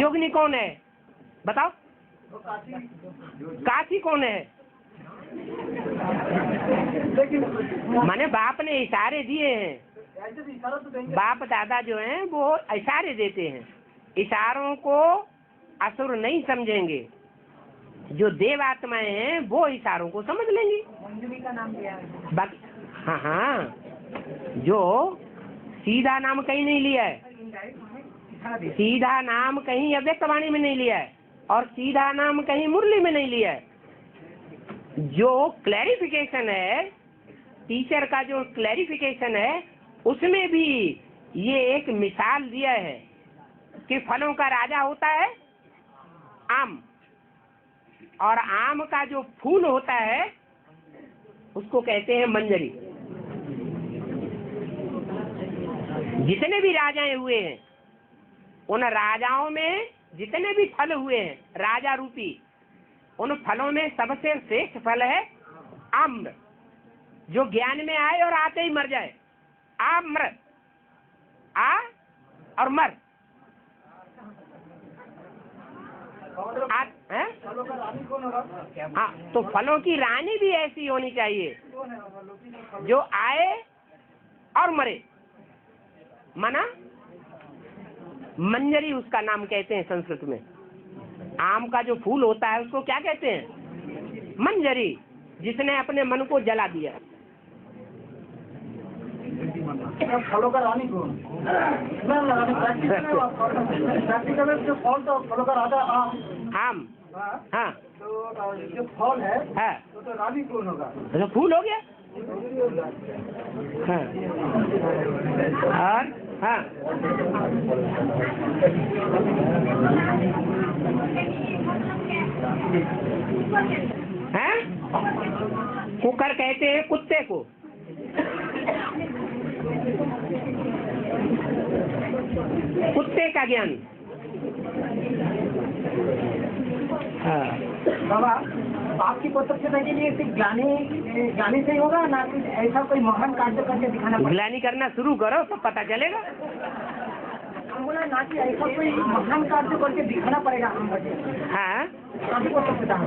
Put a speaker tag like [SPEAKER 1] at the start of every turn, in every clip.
[SPEAKER 1] योगिनी कौन है बताओ? काशी कौन है? माने बाप ने इशारे दिए हैं, बाप दादा जो हैं वो इशारे देते हैं, इशारों को असुर नहीं समझेंगे, जो देव आत्माएं हैं वो इशारों को समझ लेंगी।
[SPEAKER 2] मंजरी का नाम दिया है
[SPEAKER 1] बाकी हाँ हाँ, जो सीधा नाम कहीं नहीं लिया है, सीधा नाम कहीं अव्यक्त वाणी में नहीं लिया है और सीधा नाम कहीं मुरली में नहीं लिया है। जो क्लैरिफिकेशन है, टीचर का जो क्लैरिफिकेशन है, उसमें भी ये एक मिसाल दिया है कि फलों का राजा होता है आम, और आम का जो फूल होता है उसको कहते हैं मंजरी। जितने भी राजाएं हुए हैं, उन राजाओं में जितने भी फल हुए हैं राजा रूपी, उन फलों में सबसे श्रेष्ठ फल है आम्र, जो ज्ञान में आए और आते ही मर जाए। आम्र, आ और मर, हाँ, तो फलों की रानी भी ऐसी होनी चाहिए जो आए और मरे। माना मंजरी उसका नाम कहते हैं संस्कृत में। आम का जो फूल होता है उसको क्या कहते हैं? मंजरी, जिसने अपने मन को जला दिया।
[SPEAKER 2] फलों का रानी कौन? प्रैक्टिकल जो फल तो फलों का राजा
[SPEAKER 1] आम। हाँ,
[SPEAKER 2] तो जो फल है तो रानी कौन होगा?
[SPEAKER 1] तो फूल हो गया। हाँ, और हाँ, हैं? कुकर कहते हैं कुत्ते को। कुत्ते का ज्ञान। हाँ,
[SPEAKER 2] बाबा आपकी प्रत्यक्षता के लिए सिर्फ ज्ञानी से ही होगा ना, कुछ ऐसा कोई महान कार्य करके दिखाना पड़ेगा?
[SPEAKER 1] ग्लानी करना शुरू करो तो पता चलेगा।
[SPEAKER 2] बोला ना कि ऐसा कोई महान कार्य करके दिखाना पड़ेगा हम बच्चे।
[SPEAKER 1] हाँ
[SPEAKER 2] होगा।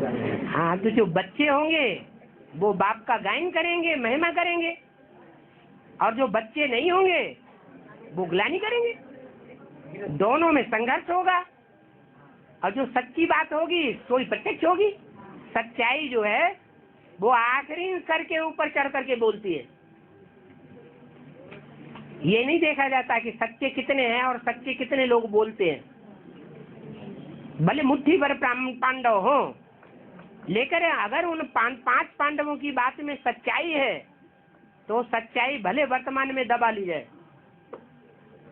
[SPEAKER 1] हाँ, तो जो बच्चे होंगे वो बाप का गायन करेंगे, महिमा करेंगे, और जो बच्चे नहीं होंगे वो ग्लानी करेंगे। दोनों में संघर्ष होगा, और जो सच्ची बात होगी तो ही प्रत्यक्ष होगी। सच्चाई जो है वो आखिरी सर के ऊपर चढ़ करके बोलती है। ये नहीं देखा जाता कि सच्चे कितने हैं और सच्चे कितने लोग बोलते हैं। भले मुट्ठी भर पांडव हो, लेकर अगर उन 5 पांडवों की बात में सच्चाई है तो सच्चाई भले वर्तमान में दबा ली जाए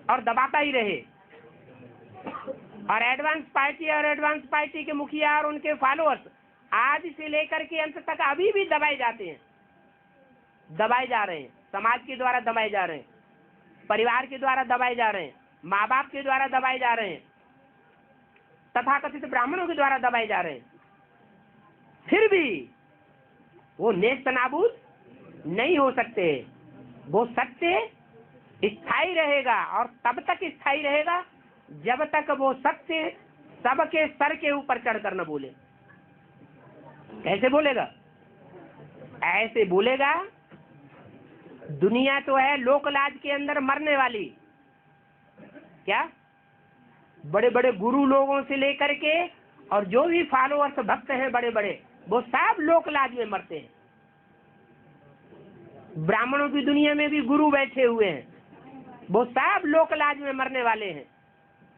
[SPEAKER 1] और दबाता ही रहे, और एडवांस पार्टी के मुखिया और उनके फॉलोअर्स आज से लेकर के अंत तक अभी भी दबाए जाते हैं, दबाए जा रहे हैं। समाज के द्वारा दबाए जा रहे हैं, परिवार के द्वारा दबाए जा रहे हैं, माँ बाप के द्वारा दबाए जा रहे हैं, तथाकथित ब्राह्मणों के द्वारा दबाए जा रहे हैं। फिर भी वो नेस्त नाबूद नहीं हो सकते। वो सत्य स्थायी रहेगा, और तब तक स्थायी रहेगा जब तक वो सत्य सबके सर के ऊपर चढ़कर न बोले। कैसे बोलेगा? ऐसे बोलेगा, दुनिया तो है लोकलाज के अंदर मरने वाली। क्या? बड़े बड़े गुरु लोगों से लेकर के और जो भी फॉलोअर्स भक्त हैं बड़े बड़े, वो सब लोकलाज में मरते हैं। ब्राह्मणों की दुनिया में भी गुरु बैठे हुए हैं, वो सब लोकलाज में मरने वाले हैं,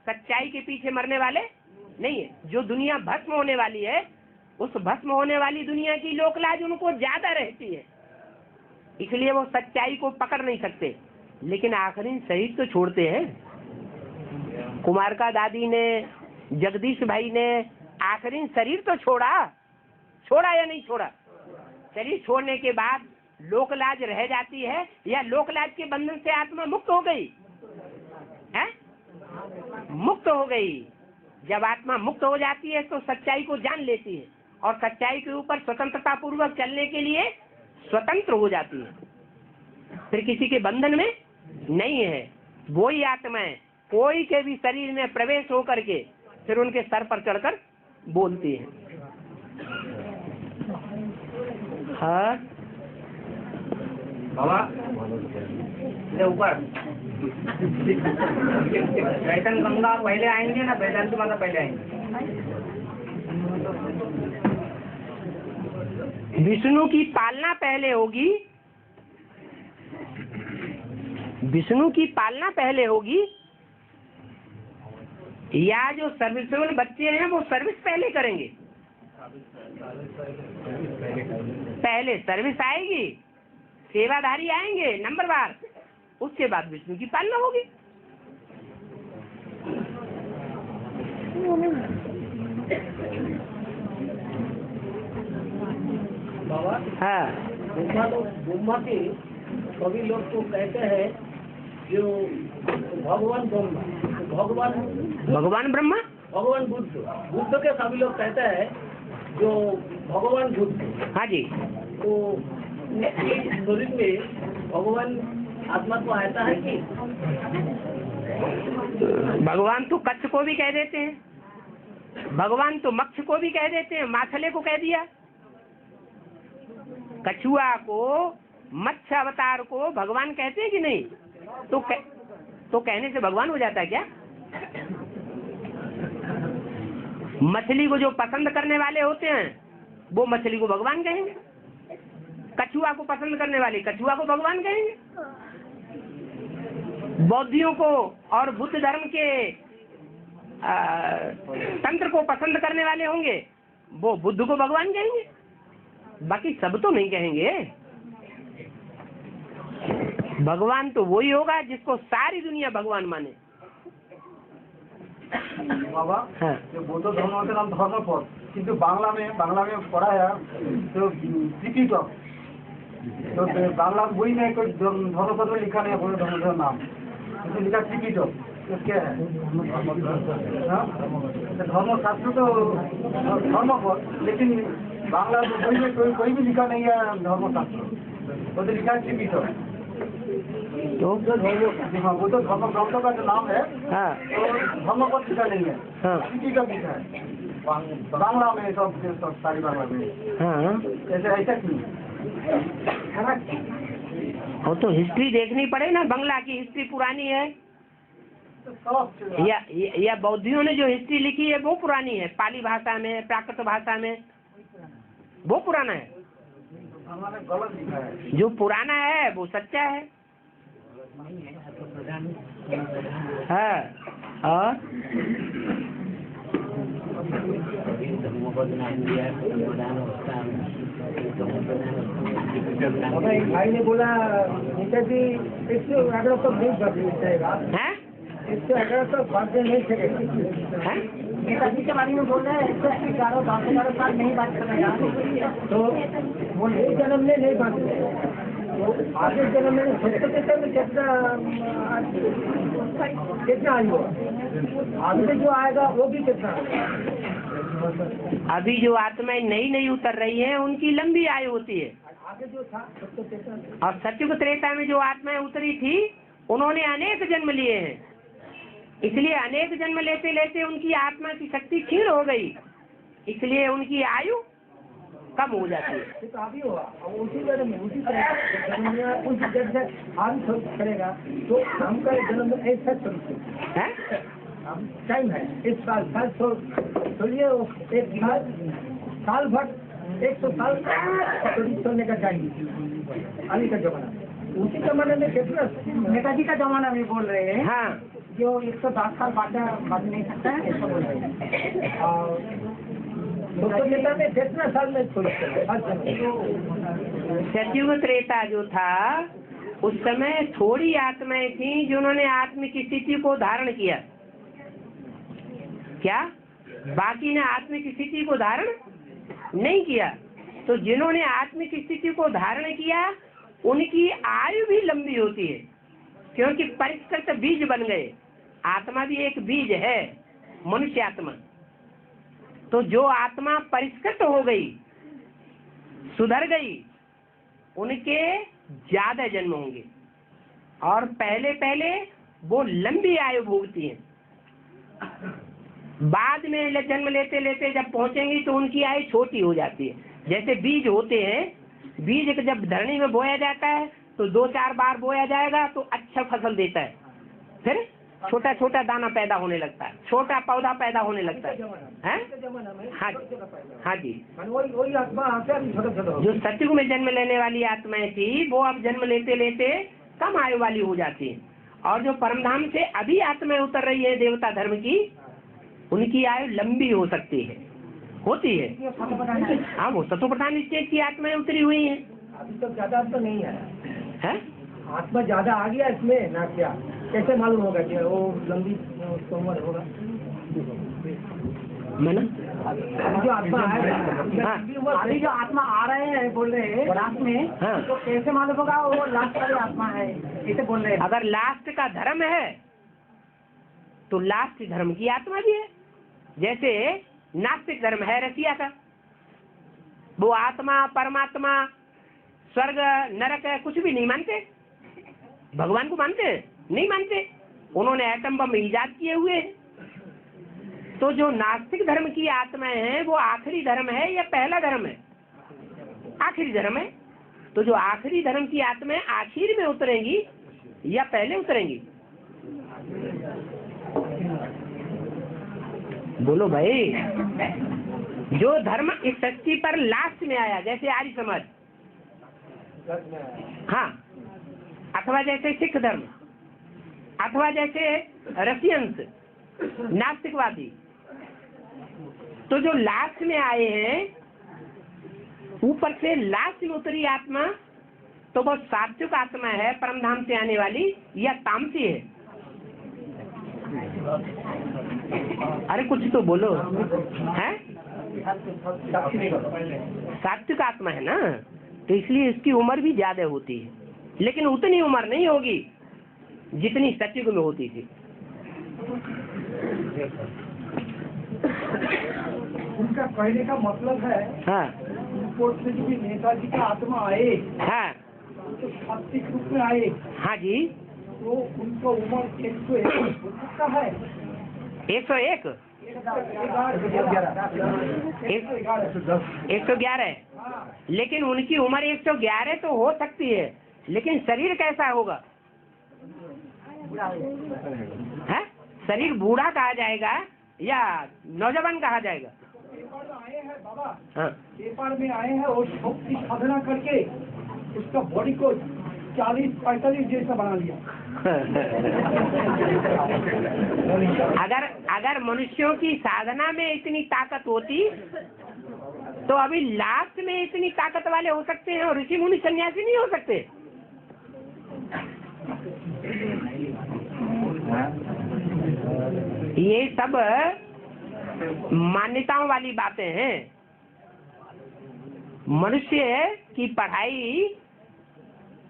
[SPEAKER 1] सच्चाई के पीछे मरने वाले नहीं है। जो दुनिया भस्म होने वाली है, उस भस्म होने वाली दुनिया की लोकलाज उनको ज्यादा रहती है, इसलिए वो सच्चाई को पकड़ नहीं सकते। लेकिन आखिरी शहीद तो छोड़ते हैं। कुमार का दादी ने, जगदीश भाई ने आखिरी शरीर तो छोड़ा या नहीं छोड़ा? शरीर छोड़ने के बाद लोकलाज रह जाती है, या लोकलाज के बंधन से आत्मा मुक्त हो गई है? मुक्त हो गई। जब आत्मा मुक्त हो जाती है तो सच्चाई को जान लेती है, और सच्चाई के ऊपर स्वतंत्रता पूर्वक चलने के लिए स्वतंत्र हो जाती है, फिर किसी के बंधन में नहीं है। वही आत्मा है कोई के भी शरीर में प्रवेश होकर के फिर उनके सर पर चढ़कर बोलती हैं। हाँ
[SPEAKER 2] बाबा ऊपर वैतन गंगा पहले आएंगे ना वैदांत माता पहले आएंगे?
[SPEAKER 1] विष्णु की पालना पहले होगी, विष्णु की पालना पहले होगी, या जो सर्विसेबल बच्चे हैं वो सर्विस पहले करेंगे? पहले सर्विस आएगी, सेवाधारी आएंगे नंबरवार, उसके बाद विष्णु की पालना होगी।
[SPEAKER 2] बाबा
[SPEAKER 1] हाँ
[SPEAKER 2] ब्रह्मा के सभी लोग को कहते हैं जो भगवान ब्रह्मा,
[SPEAKER 1] भगवान ब्रह्मा,
[SPEAKER 2] भगवान बुद्ध के सभी लोग कहते हैं जो भगवान बुद्ध।
[SPEAKER 1] हाँ जी।
[SPEAKER 2] तो उनके शरीर में भगवान आत्मा को आता है कि?
[SPEAKER 1] भगवान तो कच्छ को भी कह देते हैं, भगवान तो मक्ष को भी कह देते हैं, माछले को कह दिया, कछुआ को, मत्स्य अवतार को भगवान कहते हैं कि नहीं? तो कहने से भगवान हो जाता है क्या? मछली को जो पसंद करने वाले होते हैं वो मछली को भगवान कहेंगे, कछुआ को पसंद करने वाले कछुआ को भगवान कहेंगे, बौद्धियों को और बुद्ध धर्म के तंत्र को पसंद करने वाले होंगे वो बुद्ध को भगवान कहेंगे, बाकी सब तो नहीं कहेंगे। भगवान तो वही होगा जिसको सारी दुनिया भगवान माने।
[SPEAKER 2] बाबा
[SPEAKER 1] हाँ।
[SPEAKER 2] जो बौद्ध धर्म के नाम धर्मपद, किंतु बांग्ला में पढ़ा है तो त्रिपिटक, तो बांग्ला वही में कोई धर्मपद में लिखा नहीं है बौद्ध धर्म का नाम, तो लिखा त्रिपिटक, तो क्या है? धर्मशास्त्र तो धर्मपद, लेकिन बांग्ला वही में कोई भी लिखा नहीं है धर्मशास्त्र, वो तो लिखा है त्रिपिटक। तो हाँ, वो तो धर्म ग्रंथों का जो नाम है,
[SPEAKER 1] हाँ।
[SPEAKER 2] तो धर्मपद लिखा नहीं है,
[SPEAKER 1] हाँ।
[SPEAKER 2] त्रिपिटक लिखा है बांग्ला में, सब सारी बांग्ला में।
[SPEAKER 1] हाँ।
[SPEAKER 2] ऐसा क्यों है ना?
[SPEAKER 1] वो तो हिस्ट्री देखनी पड़े ना, बांग्ला की हिस्ट्री पुरानी है या बौद्धियों ने जो हिस्ट्री लिखी है वो पुरानी है, पाली भाषा में, प्राकृत भाषा में, वो पुराना है।
[SPEAKER 2] हमारे गलत लिखा है,
[SPEAKER 1] जो पुराना है वो सच्चा है। हाँ। और
[SPEAKER 2] भाई ने बोला नेताजी 111 तो नहीं बदलेगा, 111 तो बदले नहीं सकेगा। नेताजी के बारे में बोल रहे हैं 111 साल नहीं बात करेगा, तो वो एक जन्म में नहीं बदले, तो आगे जन्म में कितना आयु आगे जो आएगा वो भी कितना?
[SPEAKER 1] अभी जो आत्माएं नई उतर रही हैं उनकी लंबी आयु होती है,
[SPEAKER 2] आगे जो था
[SPEAKER 1] और सत्युग त्रेता में जो आत्माएं उतरी थी उन्होंने अनेक जन्म लिए हैं, इसलिए अनेक जन्म लेते लेते उनकी आत्मा की शक्ति क्षीण हो गई, इसलिए उनकी आयु कम हो जाती है।
[SPEAKER 2] तो अभी होगा उसी जन्म में उसी तरह हम करेगा तो हम का जन्म ऐसा टाइम है, इस साल छोड़िए, एक साल भर 100 साल सोने का टाइम अभी का जमाना, उसी जमाने में कितना नेताजी का जमाना में बोल रहे हैं।
[SPEAKER 1] हाँ।
[SPEAKER 2] जो 110 साल बाद नहीं सकता है ऐसा बोल रहे हैं, और नेता में कितना साल में
[SPEAKER 1] सतयुग त्रेता जो था उस समय थोड़ी आत्माएं थी जिन्होंने आत्मिक स्थिति को धारण किया, क्या बाकी ने आत्मिक स्थिति को धारण नहीं किया। तो जिन्होंने आत्मिक स्थिति को धारण किया उनकी आयु भी लंबी होती है, क्योंकि परिष्कृत बीज बन गए। आत्मा भी एक बीज है, मनुष्य आत्मा। तो जो आत्मा परिष्कृत हो गई, सुधर गई, उनके ज्यादा जन्म होंगे और पहले पहले वो लंबी आयु भोगती हैं। बाद में जन्म लेते लेते जब पहुंचेंगी तो उनकी आयु छोटी हो जाती है। जैसे बीज होते हैं, बीज को जब धरनी में बोया जाता है तो 2-4 बार बोया जाएगा तो अच्छा फसल देता है, फिर छोटा छोटा दाना पैदा होने लगता है, छोटा पौधा पैदा होने लगता है। हाँ हाँ जी,
[SPEAKER 2] वही आत्मा
[SPEAKER 1] जो सतयुग में जन्म लेने वाली आत्माएं थी वो अब जन्म लेते लेते कम आयु वाली हो जाती है, और जो परमधाम से अभी आत्माएं उतर रही है देवता धर्म की, उनकी आयु लंबी हो सकती है, होती है। हाँ, वो सतो प्रधान स्टेज की आत्माएं उतरी हुई हैं।
[SPEAKER 2] अभी तो ज्यादा तो नहीं
[SPEAKER 1] है
[SPEAKER 2] आत्मा ज्यादा आ गया इसमें ना, क्या कैसे मालूम होगा कि वो लंबी उम्र होगा?
[SPEAKER 1] मैंने
[SPEAKER 2] जो आत्मा अभी जो आत्मा आ रहे हैं बोल रहे हैं लास्ट में,
[SPEAKER 1] हाँ।
[SPEAKER 2] तो कैसे मालूम होगा वो लास्ट वाली आत्मा है, कैसे बोल रहे हैं?
[SPEAKER 1] अगर लास्ट का धर्म है तो लास्ट धर्म की आत्मा भी है। जैसे नास्तिक धर्म है रसिया का, वो आत्मा परमात्मा स्वर्ग नरक कुछ भी नहीं मानते। भगवान को मानते हैं? नहीं मानते। उन्होंने एटम बम ईजाद किए हुए हैं। तो जो नास्तिक धर्म की आत्माएं हैं वो आखिरी धर्म है या पहला धर्म है? आखिरी धर्म है। तो जो आखिरी धर्म की आत्माएं आखिर में उतरेंगी या पहले उतरेंगी? बोलो भाई। जो धर्म इस सृष्टि पर लास्ट में आया, जैसे आर्य समाज, हाँ, अथवा जैसे सिख धर्म, अथवा जैसे रशियंस नास्तिकवादी, तो जो लास्ट में आए हैं, ऊपर से लास्ट में उतरी आत्मा, तो वो सात्विक आत्मा है परमधाम से आने वाली या तामसी है? अरे कुछ तो बोलो। है सात्विक आत्मा है ना, तो इसलिए इसकी उम्र भी ज्यादा होती है, लेकिन उतनी उम्र नहीं होगी जितनी सतयुग में होती थी।
[SPEAKER 2] उनका कहने का मतलब है,
[SPEAKER 1] हाँ,
[SPEAKER 2] नेताजी का आत्मा आए,
[SPEAKER 1] हाँ,
[SPEAKER 2] तो सात्विक रूप में आए,
[SPEAKER 1] हाँ जी,
[SPEAKER 2] तो उनका उम्र 101 हो सकता है।
[SPEAKER 1] 101 111, लेकिन उनकी उम्र 111 तो हो सकती है, लेकिन शरीर कैसा होगा? है शरीर बूढ़ा कहा जाएगा या नौजवान कहा जाएगा?
[SPEAKER 2] आए हैं बाबा,
[SPEAKER 1] हाँ,
[SPEAKER 2] नेपाल में आए हैं और शक्ति साधना करके उसका बॉडी को 40-45 जैसा बना लिया।
[SPEAKER 1] अगर मनुष्यों की साधना में इतनी ताकत होती तो अभी लास्ट में इतनी ताकत वाले हो सकते हैं, और ऋषि मुनि सन्यासी नहीं हो सकते। ये सब मान्यताओं वाली बातें हैं। मनुष्य की पढ़ाई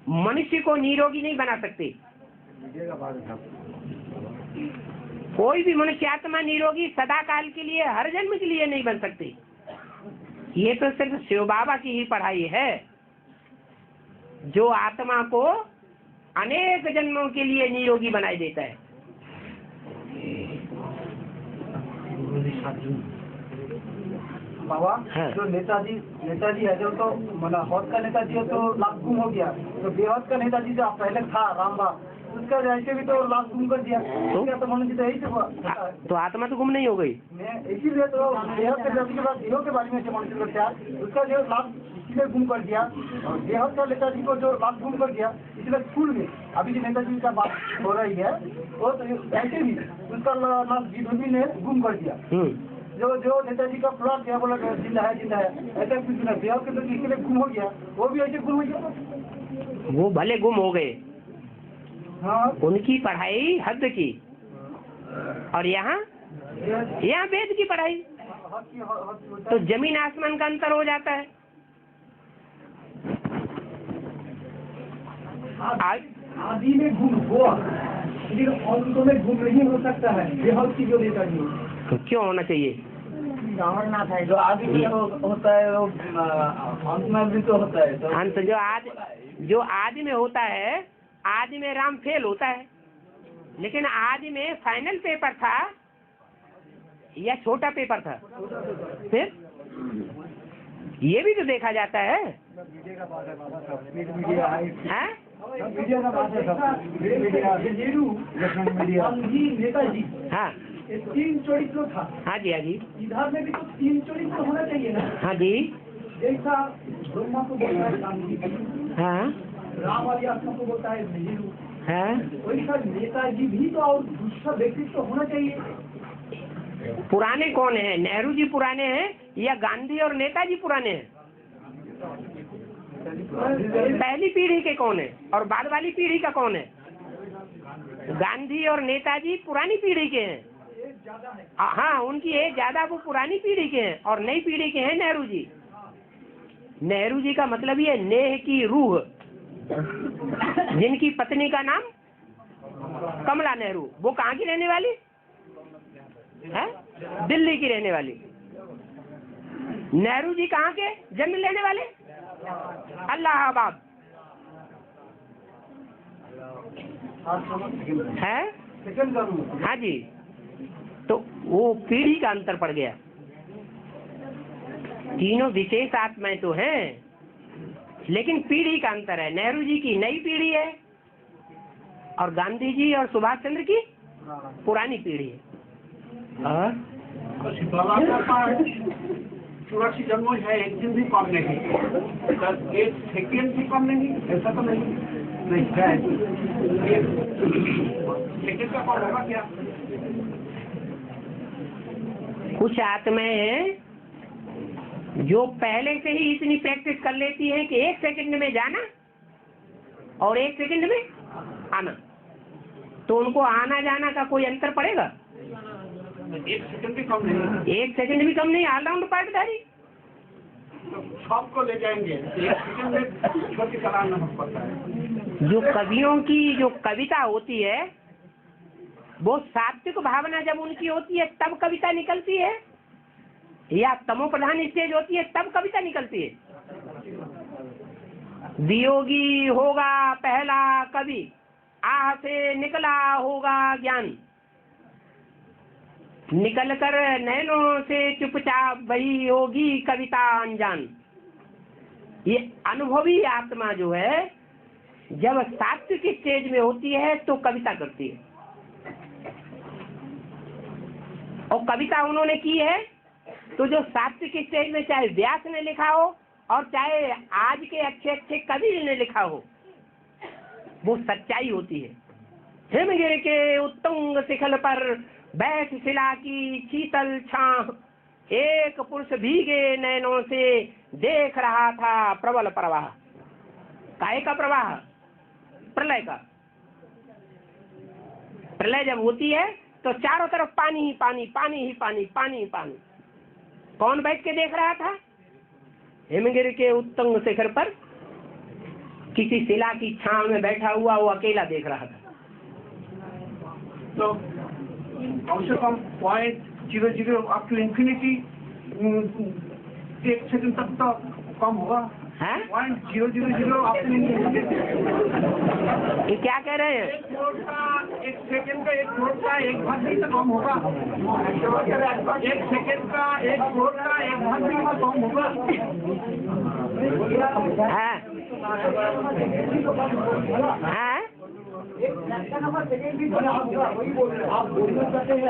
[SPEAKER 1] मनुष्य को निरोगी नहीं बना सकती। कोई भी मनुष्य आत्मा निरोगी सदा काल के लिए, हर जन्म के लिए नहीं बन सकती। ये तो सिर्फ शिव बाबा की ही पढ़ाई है, जो आत्मा को अनेक जन्मों के लिए निरोगी बनाई देता है।
[SPEAKER 2] बाबा,
[SPEAKER 1] हाँ।
[SPEAKER 2] जो नेताजी है, जो तो मतलब हौद का नेताजी है तो लाभ गुम हो गया, तो बेहद का नेताजी जो पहले था रामबाग, उसका ऐसे भी तो लाभ गुम कर दिया। तो मनुष्य तो यही से
[SPEAKER 1] तो आत्मा तो गुम नहीं हो गई।
[SPEAKER 2] इसीलिए तो बेहद के नेताजी के बाद देहों के बारे में मनुष्य करता है, उसका जो लाभ इसलिए गुम कर दिया, और बेहद का नेताजी को जो लाभ गुम कर दिया, इसलिए स्कूल में अभी जो नेताजी का बात हो रही है वो तो ऐसे भी उसका लाभ विधोबी ने गुम कर दिया। जो नेताजी का प्लॉट क्या बोला जिंदा है ऐसा कुछ नहीं, बिहार के तो इसलिए गुम हो गया, वो भी ऐसे गुम हो गया।
[SPEAKER 1] वो भले गुम हो गए,
[SPEAKER 2] हाँ,
[SPEAKER 1] उनकी पढ़ाई हद की, और यहाँ वेद की पढ़ाई, तो जमीन आसमान का अंतर हो जाता है।
[SPEAKER 2] आदि में गुम हुआ, लेकिन अंत में गुम नहीं हो सकता है बिहार की जो नेताजी।
[SPEAKER 1] तो क्यों होना चाहिए?
[SPEAKER 2] अमरनाथ है जो आदि में होता है, वो अंत में भी तो होता है। तो
[SPEAKER 1] अंत जो आदि में होता है, आदि में राम फेल होता है, लेकिन आदि में फाइनल पेपर था या छोटा पेपर था? फिर ये भी तो देखा जाता है। हैं?
[SPEAKER 2] नेताजी
[SPEAKER 1] हाँ
[SPEAKER 2] 3 चरित्र था।
[SPEAKER 1] हाँ जी, हाँ जी,
[SPEAKER 2] इधर में भी तो 3 चरित्र होना चाहिए ना।
[SPEAKER 1] हाँ जी,
[SPEAKER 2] जैसा ब्रह्मा को बोलता है गांधी,
[SPEAKER 1] हाँ
[SPEAKER 2] राम वाली आत्मा को बोलता है नेहरू,
[SPEAKER 1] हाँ।
[SPEAKER 2] वैसा नेताजी भी तो और दूसरा व्यक्तित्व होना चाहिए।
[SPEAKER 1] पुराने कौन है? नेहरू जी पुराने हैं या गांधी और नेताजी पुराने हैं? पहली पीढ़ी के कौन है और बाद वाली पीढ़ी का कौन है? गांधी और नेताजी पुरानी पीढ़ी के हैं। हाँ, उनकी एज ज्यादा, वो पुरानी पीढ़ी के हैं, और नई पीढ़ी के हैं नेहरू जी। नेहरू जी का मतलब ये नेह की रूह, जिनकी पत्नी का नाम कमला नेहरू। वो कहाँ की रहने वाली है? दिल्ली की रहने वाली। नेहरू जी कहाँ के जन्म लेने वाले? इलाहाबाद है। हाँ जी, तो वो पीढ़ी का अंतर पड़ गया। तीनों विशेष आत्माएं तो हैं, लेकिन पीढ़ी का अंतर है। नेहरू जी की नई पीढ़ी है और गांधी जी और सुभाष चंद्र की पुरानी पीढ़ी है।
[SPEAKER 2] चौरासी जन्मों है, एक दिन भी कम नहीं, एक सेकेंड भी कम नहीं, ऐसा तो नहीं है। सेकेंड का कौन होगा क्या?
[SPEAKER 1] कुछ आत्माएं हैं जो पहले से ही इतनी प्रैक्टिस कर लेती हैं कि 1 सेकंड में जाना और 1 सेकंड में आना, तो उनको आना जाना का कोई अंतर पड़ेगा?
[SPEAKER 2] 1 सेकंड भी कम नहीं,
[SPEAKER 1] 1 सेकंड भी कम नहीं। ऑलराउंड पार्टधारी
[SPEAKER 2] सबको ले जाएंगे। 1 सेकंड में छोटी चलाना पड़ता है।
[SPEAKER 1] जो कवियों की जो कविता होती है, वो सात्विक भावना जब उनकी होती है तब कविता निकलती है, या तमो प्रधान स्टेज होती है तब कविता निकलती है। वियोगी होगा पहला कवि, आह से निकला होगा ज्ञान, निकल कर नैनों से चुपचाप वही होगी कविता अनजान। ये अनुभवी आत्मा जो है, जब सात्विक स्टेज में होती है तो कविता करती है, और कविता उन्होंने की है तो जो सात्विक स्टेज में चाहे व्यास ने लिखा हो और चाहे आज के अच्छे अच्छे कवि ने लिखा हो, वो सच्चाई होती है। हिमगिर के उत्तुंग शिखर पर बैठ शिला की शीतल छां, एक पुरुष भीगे नैनों से देख रहा था प्रबल प्रवाह। काहे का प्रवाह? प्रलय का। प्रलय जब होती है तो चारों तरफ पानी ही पानी, पानी ही पानी, पानी ही पानी। कौन बैठ के देख रहा था? हिमगिर के उत्तुंग शिखर पर किसी शिला की छांव में बैठा हुआ वो अकेला देख रहा था।
[SPEAKER 2] तो कम से कम 0.00 अप टू इंफिनिटी 1 सेकंड तक तो कम होगा। 0.000 अप टू इंफिनिटी।
[SPEAKER 1] ये क्या कह रहे हैं?
[SPEAKER 2] 1 सेकंड का 1 वोल्ट का 1 भाग भी तो कम होगा। 1 सेकंड का 1 वोल्ट का 1 भाग भी तो कम होगा।
[SPEAKER 1] हाँ,
[SPEAKER 2] आप बोलना चाहते हैं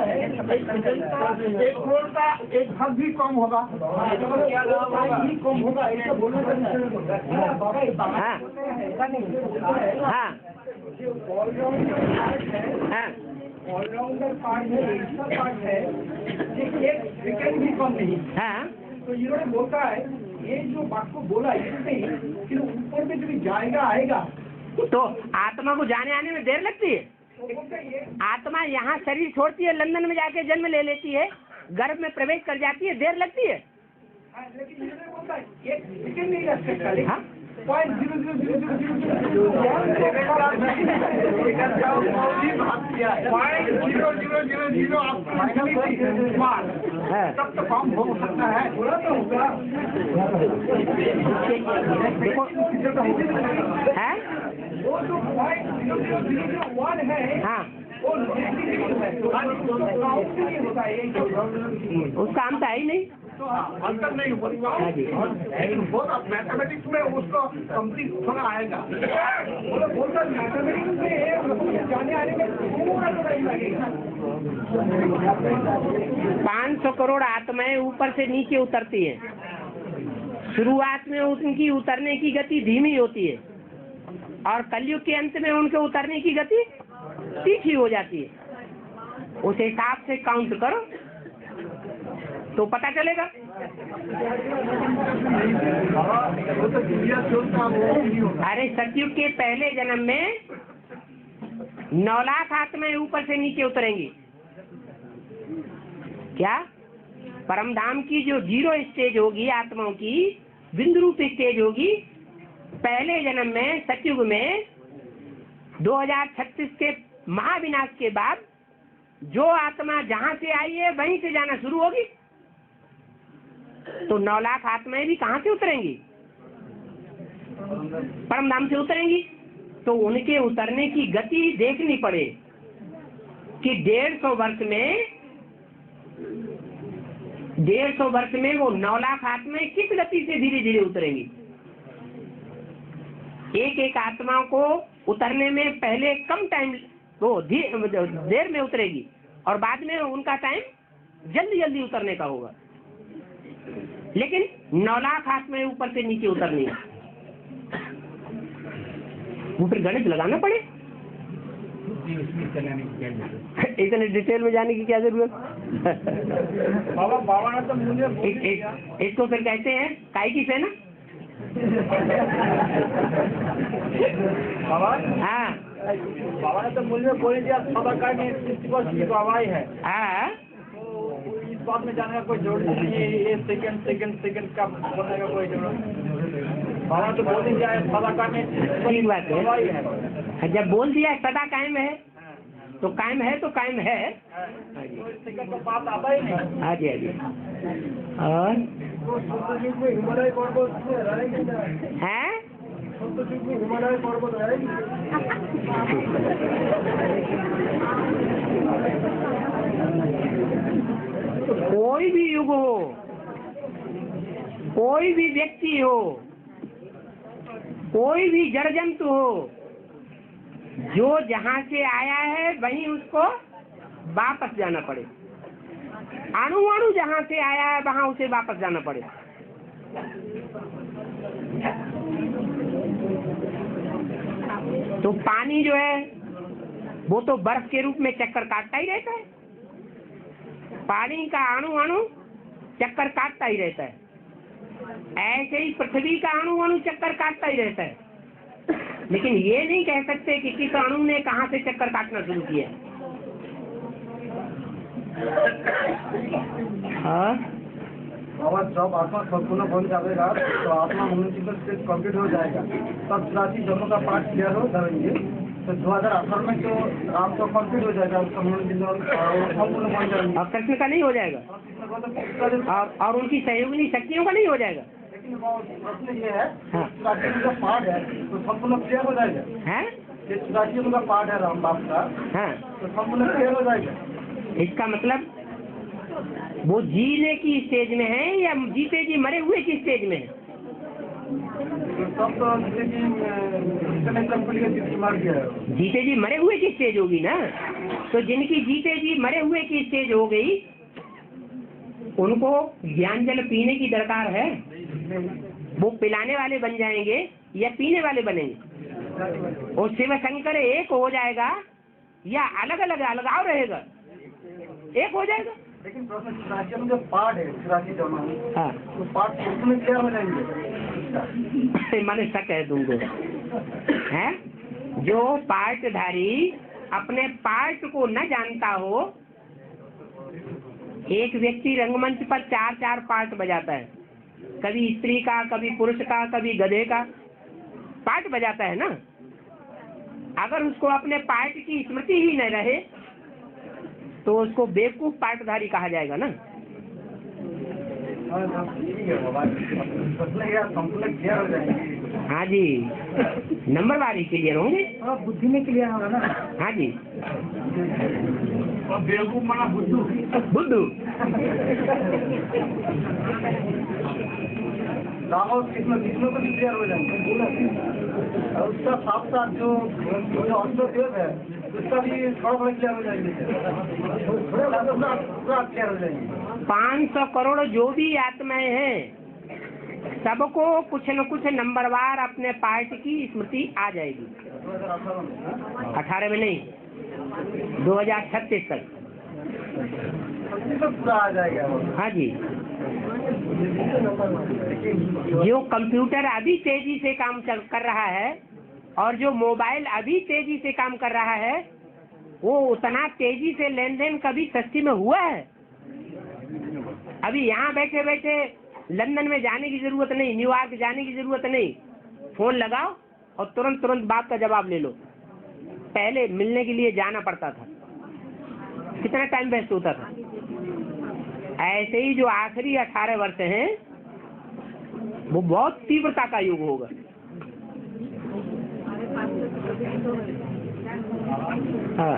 [SPEAKER 2] 1 वोल्ट का 1 भाग भी कम होगा, कम होगा, ऐसा बोलना चाहते हैं। ऑलराउंडर पार्ट है, ऐसा पार्ट है कि 1 सेकंड भी कम नहीं। तो इन्होंने बोलता है ये जो बात को बोला इससे फिर ऊपर में जब जाएगा आएगा
[SPEAKER 1] तो आत्मा को जाने आने में देर लगती है। आत्मा यहाँ शरीर छोड़ती है, लंदन में जाके जन्म ले लेती है, गर्भ में प्रवेश कर जाती है, देर लगती है।
[SPEAKER 2] लेकिन इन्होंने बोलता है 1 सेकंड नहीं लग सकता। तब तो काम हो सकता है, पूरा तो होगा।
[SPEAKER 1] देखो है
[SPEAKER 2] वो जो 0.0001 है,
[SPEAKER 1] हाँ,
[SPEAKER 2] वो नहीं होता है,
[SPEAKER 1] उसका अंत है ही नहीं।
[SPEAKER 2] तो अंतर नहीं होगा।
[SPEAKER 1] हाँ जी।
[SPEAKER 2] मैथमेटिक्स में उसको कंप्लीट थोड़ा आएगा। बोलता मैथमेटिक्स में जाने आने में थोड़ा तो टाइम लगेगा।
[SPEAKER 1] 500 करोड़ आत्माएं ऊपर से नीचे उतरती हैं। शुरुआत में उनकी उतरने की गति धीमी होती है और कलयुग के अंत में उनके उतरने की गति तीखी हो जाती है। उस हिसाब से काउंट करो तो पता चलेगा। अरे सतयुग के पहले जन्म में 9 लाख आत्माएं ऊपर से नीचे उतरेंगी। क्या परमधाम की जो 0 स्टेज होगी, आत्माओं की बिंदु रूप स्टेज होगी, पहले जन्म में सतयुग में 2036 के महाविनाश के बाद जो आत्मा जहां से आई है वहीं से जाना शुरू होगी। तो 9 लाख आत्माएं भी कहां से उतरेंगी? परमधाम से उतरेंगी। तो उनके उतरने की गति देखनी पड़े कि 150 वर्ष में वो 9 लाख आत्माएं किस गति से धीरे धीरे उतरेंगी। एक एक आत्माओं को उतरने में पहले कम टाइम वो देर में उतरेगी और बाद में उनका टाइम जल्दी जल्दी उतरने का होगा। लेकिन 9 लाख आत्माएं ऊपर से नीचे उतरनी है। वो फिर गणित लगाना पड़े। इतने डिटेल में जाने की क्या जरूरत।
[SPEAKER 2] बाबा ने तो मुझे
[SPEAKER 1] इसको फिर कहते हैं काई की सेना। हाँ,
[SPEAKER 2] बाबा ने तो मुझे बोल दिया सदा में 60% गवाही है।
[SPEAKER 1] हाँ,
[SPEAKER 2] तो इस बात में जाने का कोई जरूरत नहीं है। ये सेकंड का बोलने का कोई जरूरत नहीं। बाबा तो बोल दिया है सदा में
[SPEAKER 1] ठीक बात
[SPEAKER 2] गवाही है।
[SPEAKER 1] है। जब बोल दिया सदा कायम है तो कायम है तो कायम है।
[SPEAKER 2] सेकंड का बात आता ही नहीं।
[SPEAKER 1] हाँ जी, हाँ जी। और
[SPEAKER 2] हिमालय पर्वत
[SPEAKER 1] है
[SPEAKER 2] हिमालय पर्वत
[SPEAKER 1] कोई भी युग हो, कोई भी व्यक्ति हो, कोई भी जड़ जंतु हो, जो जहां से आया है वहीं उसको वापस जाना पड़े। अणु अणु जहां से आया है वहां उसे वापस जाना पड़े। तो पानी जो है वो तो बर्फ के रूप में चक्कर काटता ही रहता है। पानी का अणु अणु चक्कर काटता ही रहता है। ऐसे ही पृथ्वी का अणु अणु चक्कर काटता ही रहता है। लेकिन ये नहीं कह सकते कि किस अणु ने कहां से चक्कर काटना शुरू किया।
[SPEAKER 2] और जब आत्मा संपूर्ण बन जाएगा तो आत्मा म्यूनिसिपल स्टेज कंप्लीट हो जाएगा। तब 84 जन्मों का पार्ट क्लियर हो जाएंगे तो 2018 में तो आपका कंप्लीट हो जाएगा। संपूर्ण बन जाएंगे।
[SPEAKER 1] और कृष्ण का नहीं हो जाएगा और उनकी सहयोगिनी शक्तियों का नहीं हो जाएगा।
[SPEAKER 2] लेकिन प्रश्न ये है का पार्ट है तो संपूर्ण क्लियर हो जाएगा।
[SPEAKER 1] है
[SPEAKER 2] ये 84 का पार्ट है राम बाप का,
[SPEAKER 1] हाँ,
[SPEAKER 2] तो संपूर्ण क्लियर हो जाएगा।
[SPEAKER 1] इसका मतलब वो जीने की स्टेज में है या जीते जी मरे हुए की स्टेज में है?
[SPEAKER 2] तब तो मार गया है।
[SPEAKER 1] जीते जी मरे हुए की स्टेज होगी ना। तो जिनकी जीते जी मरे हुए की स्टेज हो गई उनको ज्ञान जल पीने की दरकार है। वो पिलाने वाले बन जाएंगे या पीने वाले बनेंगे। और शिव शंकर एक हो जाएगा या अलग अलग अलगाव रहेगा? एक हो जाएगा।
[SPEAKER 2] लेकिन राज्य में जो पार्ट है राज्य जमा
[SPEAKER 1] हाँ,
[SPEAKER 2] तो पार्ट में क्या हो जाएंगे।
[SPEAKER 1] माने शक है तुमको है। जो पार्टधारी अपने पार्ट को न जानता हो, एक व्यक्ति रंगमंच पर 4-4 पार्ट बजाता है, कभी स्त्री का, कभी पुरुष का, कभी गधे का, पार्ट बजाता है ना, अगर उसको अपने पार्ट की स्मृति ही न रहे तो उसको बेवकूफ पार्टधारी कहा जाएगा ना। हाँ जी, नंबर वारी क्लियर होंगे,
[SPEAKER 2] बुद्धि में क्लियर होगा ना।
[SPEAKER 1] हाँ जी,
[SPEAKER 2] बेवकूफ माना बुद्धू।
[SPEAKER 1] बुद्धू
[SPEAKER 2] इसमें तो क्लियर हो जाएंगे। और उसका साथ साथ जो ऑर्थोपेड है उसका भी थोड़ा थोड़ा क्लियर हो जाएंगे, पूरा क्लियर हो जाएंगे।
[SPEAKER 1] 500 करोड़ जो भी आत्माएं हैं सबको कुछ न कुछ नंबरवार अपने पार्ट की स्मृति आ जाएगी। 18 में नहीं, 2036 तक
[SPEAKER 2] पूरा आ जाएगा।
[SPEAKER 1] हाँ जी, जो कंप्यूटर अभी तेजी से काम कर रहा है और जो मोबाइल अभी तेजी से काम कर रहा है, वो उतना तेजी से लेन देन कभी सृष्टि में हुआ है? अभी यहाँ बैठे बैठे लंदन में जाने की जरूरत नहीं, न्यूयॉर्क जाने की जरूरत नहीं, फोन लगाओ और तुरंत तुरंत बात का जवाब ले लो। पहले मिलने के लिए जाना पड़ता था, कितना टाइम वेस्ट होता था। ऐसे ही जो आखिरी 18 वर्ष हैं वो बहुत तीव्रता का युग होगा। हाँ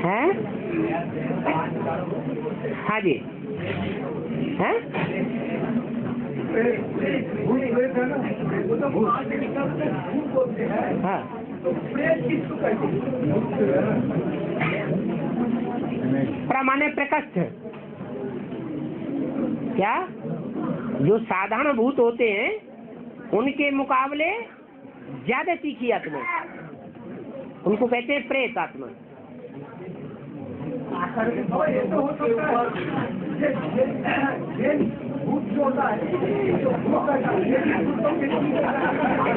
[SPEAKER 1] हैं? हाँ जी, हैं? हाँ, प्रमाणे प्रकट क्या, जो साधारण भूत होते हैं उनके मुकाबले ज्यादा तीखी आत्मा, उनको कहते हैं प्रेत आत्मा।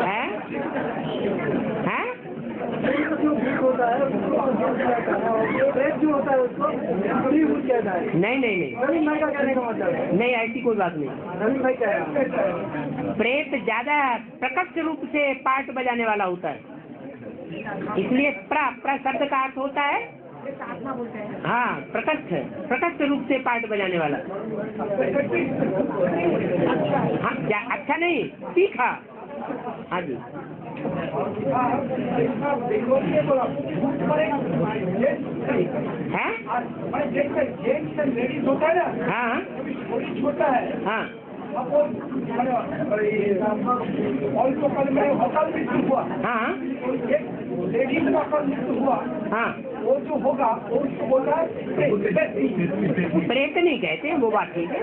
[SPEAKER 1] है? है? नहीं नहीं नहीं नहीं, ऐसी कोई बात नहीं। प्रेत ज्यादा प्रकट रूप से पार्ट बजाने वाला होता है, इसलिए प्र शब्द का अर्थ होता है हाँ प्रकट रूप से पार्ट बजाने वाला। हाँ, अच्छा नहीं, तीखा। हाँ जी, है? हाँ
[SPEAKER 2] छोटा है।
[SPEAKER 1] हाँ हाँ
[SPEAKER 2] लेडीज का कल मृत्यु हुआ,
[SPEAKER 1] हाँ,
[SPEAKER 2] वो जो होगा वो उसको बोलता है
[SPEAKER 1] प्रेत नहीं कहते, वो बात ठीक है।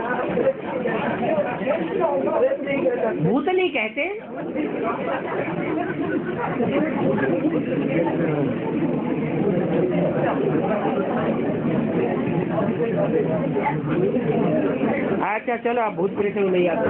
[SPEAKER 1] भूत नहीं कहते। अच्छा चलो, आप भूत प्रेत में नहीं आते।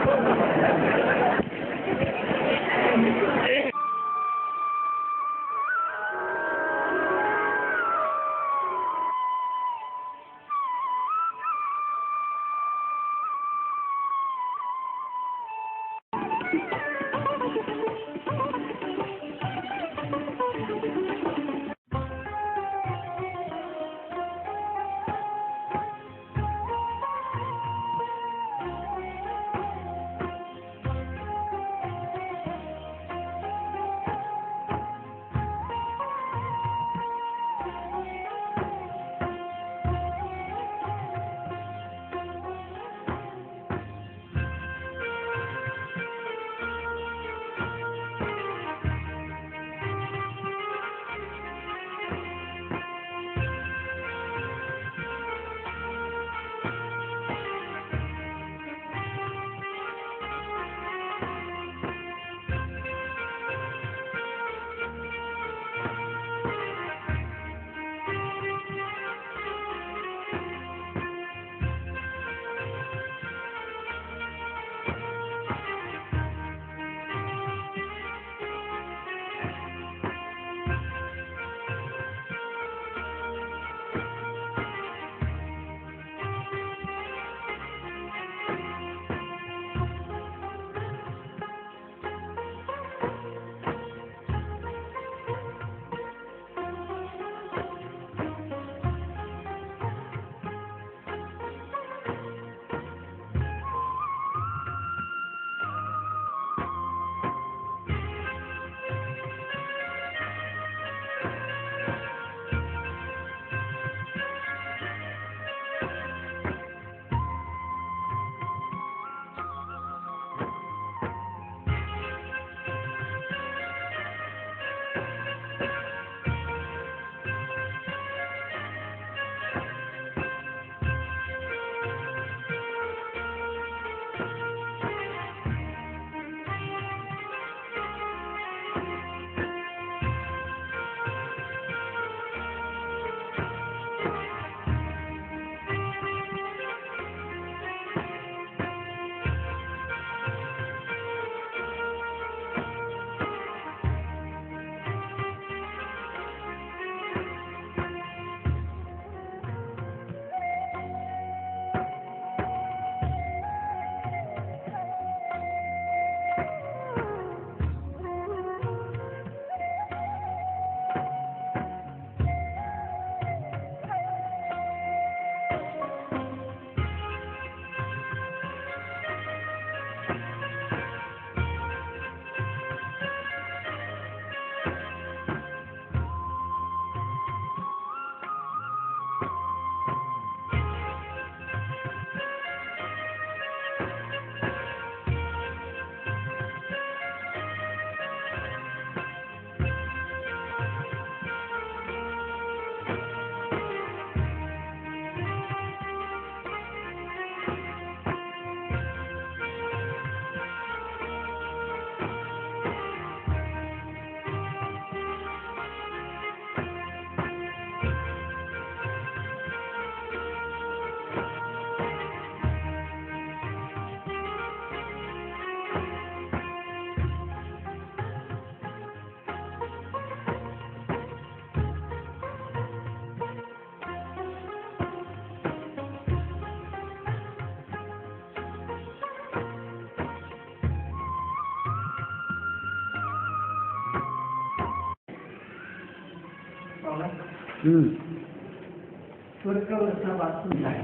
[SPEAKER 2] स्वर्ग का रचना बात सुनता है,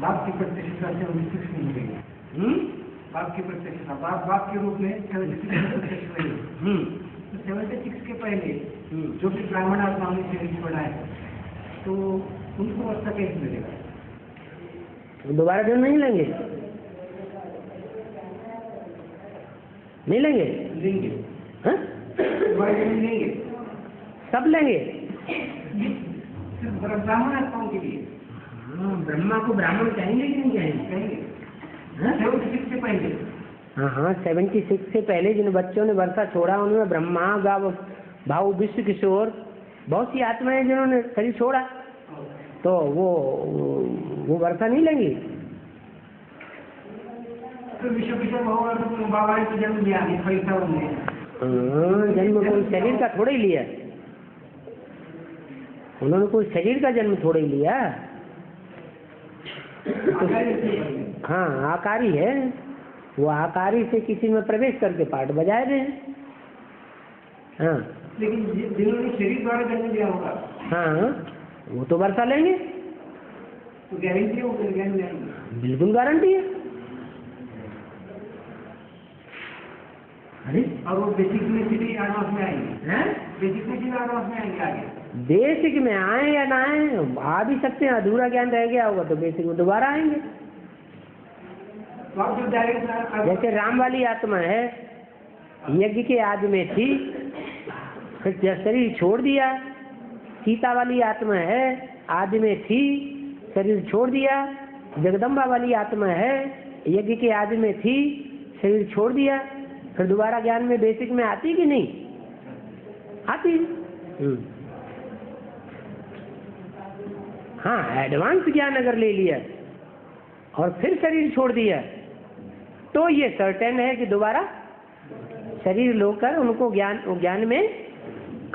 [SPEAKER 2] बाप की प्रत्यक्षता से उन्हें कुछ नहीं मिलेगी। बाप की प्रत्यक्षता, बाप के रूप में 76 प्रत्यक्ष हुए। तो 76 के पहले जो भी ब्राह्मण आत्मा में शरीर छोड़ा है, तो उनको अवस्था कैसे मिलेगा?
[SPEAKER 1] दोबारा जन्म नहीं लेंगे? नहीं लेंगे?
[SPEAKER 2] लेंगे।
[SPEAKER 1] हाँ?
[SPEAKER 2] दोबारा जन्म लेंगे,
[SPEAKER 1] सब लेंगे।
[SPEAKER 2] सिर्फ ब्राह्मण आत्माओं के लिए।
[SPEAKER 1] हाँ, ब्रह्मा को ब्राह्मण कहेंगे कि नहीं कहेंगे?
[SPEAKER 2] कहेंगे।
[SPEAKER 1] हाँ?
[SPEAKER 2] 76 से पहले।
[SPEAKER 1] हाँ, 76 से पहले जिन बच्चों ने वर्षा छोड़ा उनमें ब्रह्मा, गाव, भाव, विश्व किशोर, बहुत सी आत्माएं जिन्होंने शरीर छोड़ा, तो वो वर्षा नहीं लेंगी।
[SPEAKER 2] तो विश्व किशोर बाबा ने जन्म लिया, पैसा उन्हें।
[SPEAKER 1] जन्म कोई शरीर का थोड़ा ही लिया, उन्होंने कोई शरीर का जन्म थोड़ा ही लिया। हाँ, आकारी है वो, आकारी से किसी में प्रवेश करके पाठ बजाए रहे हैं। हाँ,
[SPEAKER 2] लेकिन जिन्होंने शरीर द्वारा जन्म लिया होगा,
[SPEAKER 1] हाँ, वो तो वर्षा लेंगे।
[SPEAKER 2] तो गारंटी हो,
[SPEAKER 1] बिल्कुल गारंटी है। अरे,
[SPEAKER 2] और वो बेसिक में सीधी एडवांस में आएंगे हैं? बेसिक में सीधा एडवांस में आएंगे आगे।
[SPEAKER 1] बेसिक में आए या ना आए, आ भी सकते हैं। अधूरा ज्ञान रह गया होगा तो बेसिक में दोबारा आएंगे।
[SPEAKER 2] तो आप जो डायरेक्ट
[SPEAKER 1] जैसे राम वाली आत्मा है, यज्ञ के आदि में थी, फिर शरीर छोड़ दिया। सीता वाली आत्मा है, आदि में थी, शरीर छोड़ दिया। जगदम्बा वाली आत्मा है, यज्ञ के आदि में थी, शरीर छोड़ दिया। फिर दोबारा ज्ञान में बेसिक में आती कि नहीं आती? हाँ, एडवांस ज्ञान अगर ले लिया और फिर शरीर छोड़ दिया तो ये सर्टेन है कि दोबारा शरीर लेकर उनको ज्ञान में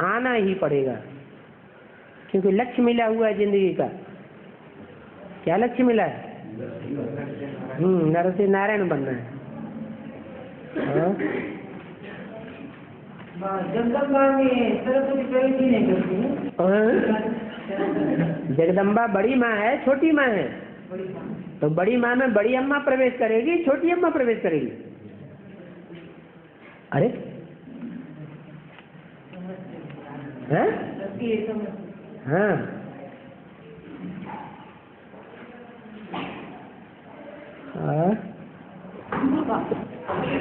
[SPEAKER 1] आना ही पड़ेगा, क्योंकि लक्ष्य मिला हुआ है जिंदगी का। क्या लक्ष्य मिला है? नर से नारायण बनना है।
[SPEAKER 2] जगदम्बा में सरस्वती प्रवेश नहीं करती है।
[SPEAKER 1] जगदम्बा बड़ी माँ है, छोटी माँ है? तो बड़ी माँ में बड़ी अम्मा प्रवेश करेगी, छोटी अम्मा प्रवेश करेगी। अरे हैं? हाँ,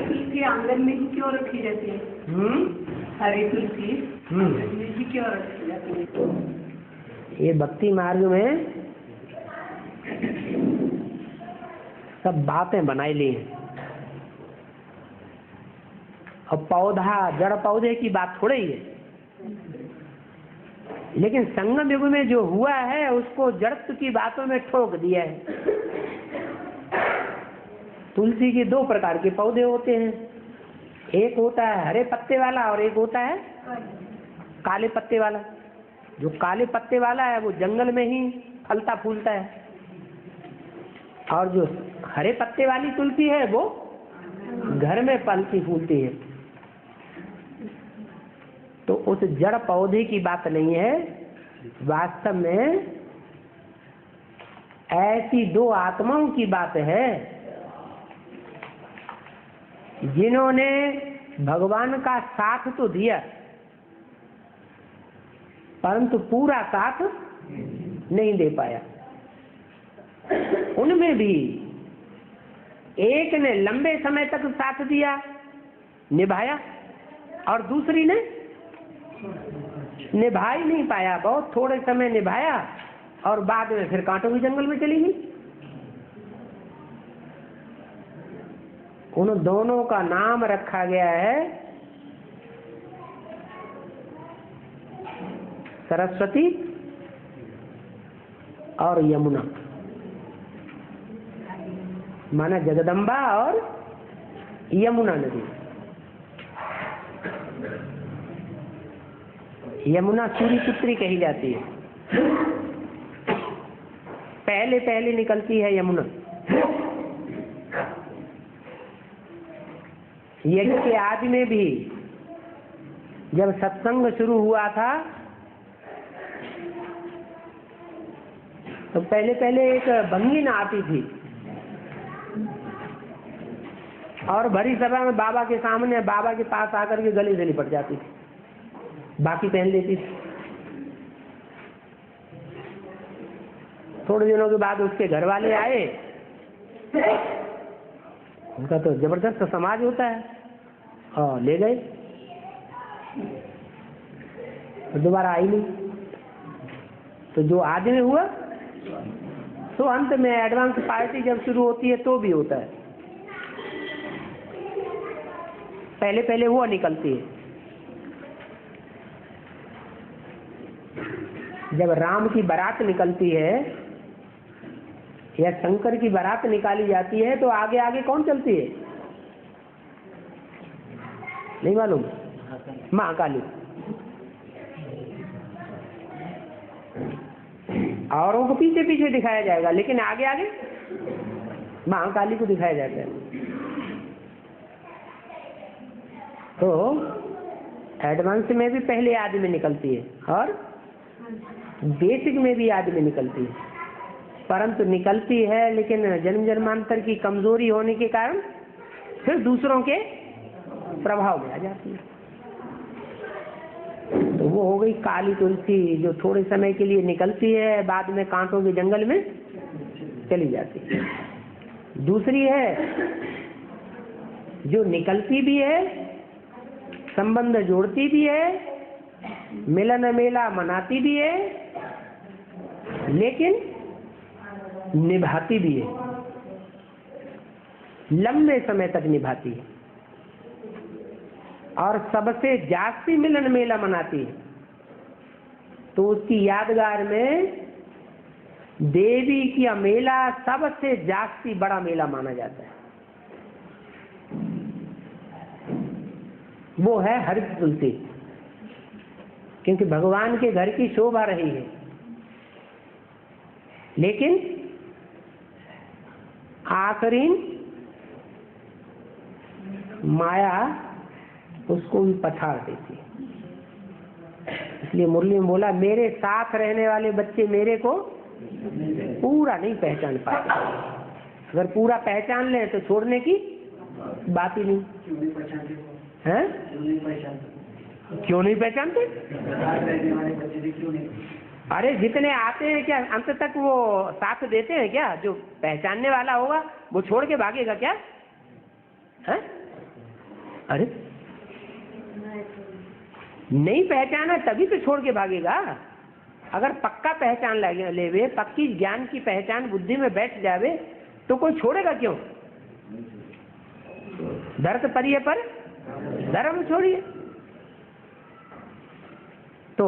[SPEAKER 2] तुलसी आंगन में ही क्यों रखी जाती है? हरी तुलसी आंगन में ही क्यों रखी जाती है?
[SPEAKER 1] ये भक्ति मार्ग में सब बातें बनाई ली हैं। अब पौधा, जड़ पौधे की बात थोड़ी ही है, लेकिन संगम युग में जो हुआ है उसको जड़त्व की बातों में ठोक दिया है। तुलसी के 2 प्रकार के पौधे होते हैं, एक होता है हरे पत्ते वाला और एक होता है काले पत्ते वाला। जो काले पत्ते वाला है वो जंगल में ही फलता फूलता है, और जो हरे पत्ते वाली तुलसी है वो घर में फलती फूलती है। तो उस जड़ पौधे की बात नहीं है, वास्तव में ऐसी 2 आत्माओं की बात है जिन्होंने भगवान का साथ तो दिया परंतु पूरा साथ नहीं दे पाया। उनमें भी एक ने लंबे समय तक साथ दिया, निभाया, और दूसरी ने निभा ही नहीं पाया, बहुत थोड़े समय निभाया और बाद में फिर कांटों के जंगल में चली गई। उन दोनों का नाम रखा गया है सरस्वती और यमुना, माना जगदम्बा और यमुना नदी। यमुना सूर्य पुत्री कही जाती है, पहले पहले निकलती है यमुना। यज्ञ के आदि में भी जब सत्संग शुरू हुआ था तो पहले पहले एक भंगिन आती थी और भरी सभा में बाबा के सामने, बाबा के पास आकर के गले से लिपट जाती थी, बाकी पहन लेती थी। थोड़े दिनों के बाद उसके घर वाले आए, उनका तो जबरदस्त समाज होता है, और ले गए, तो दोबारा आई नहीं। तो जो आदमी हुआ तो अंत में एडवांस पार्टी जब शुरू होती है तो भी होता है, पहले पहले वो निकलती है। जब राम की बारात निकलती है या शंकर की बारात निकाली जाती है तो आगे आगे कौन चलती है? नहीं मालूम? महाकाली। औरों को पीछे पीछे दिखाया जाएगा, लेकिन आगे आगे महाकाली को दिखाया जाता है। तो एडवांस में भी पहले आदमी निकलती है और बेसिक में भी आदमी निकलती है, परंतु निकलती है लेकिन जन्म जन्मांतर की कमजोरी होने के कारण फिर दूसरों के प्रभाव में आ जाती है। तो वो हो गई काली तुलसी, जो थोड़े समय के लिए निकलती है, बाद में कांटों के जंगल में चली जाती है। दूसरी है जो निकलती भी है, संबंध जोड़ती भी है, मिलन मेला मनाती भी है, लेकिन निभाती भी है, लंबे समय तक निभाती है, और सबसे जास्ती मिलन मेला मनाती है। तो उसकी यादगार में देवी की मेला सबसे जास्ती बड़ा मेला माना जाता है, वो है हरित तुलसी, क्योंकि भगवान के घर की शोभा रही है। लेकिन आखिरी माया उसको भी पछाड़ देती है। इसलिए मुरली में बोला, मेरे साथ रहने वाले बच्चे मेरे को पूरा नहीं पहचान पाते, अगर पूरा पहचान ले तो छोड़ने की बात ही नहीं है। क्यों नहीं पहचानते? अरे जितने आते हैं क्या अंत तक वो साथ देते हैं क्या? जो पहचानने वाला होगा वो छोड़ के भागेगा क्या है? अरे नहीं पहचाना तभी तो छोड़ के भागेगा। अगर पक्का पहचान लेवे, पक्की ज्ञान की पहचान बुद्धि में बैठ जावे तो कोई छोड़ेगा क्यों? धर्त परिये पर धर्म छोड़िए। तो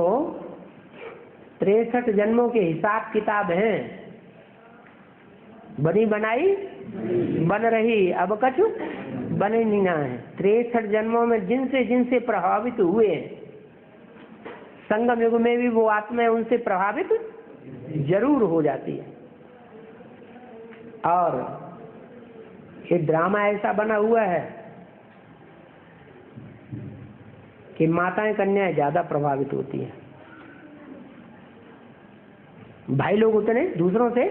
[SPEAKER 1] 63 जन्मों के हिसाब किताब हैं, बनी बनाई बन रही, अब कछु बने नहीं ना है। 63 जन्मों में जिनसे जिनसे प्रभावित हुए, संगम युग में भी वो आत्माएं उनसे प्रभावित जरूर हो जाती है। और ये ड्रामा ऐसा बना हुआ है कि माताएं कन्याएं ज्यादा प्रभावित होती हैं, भाई लोग उतने दूसरों से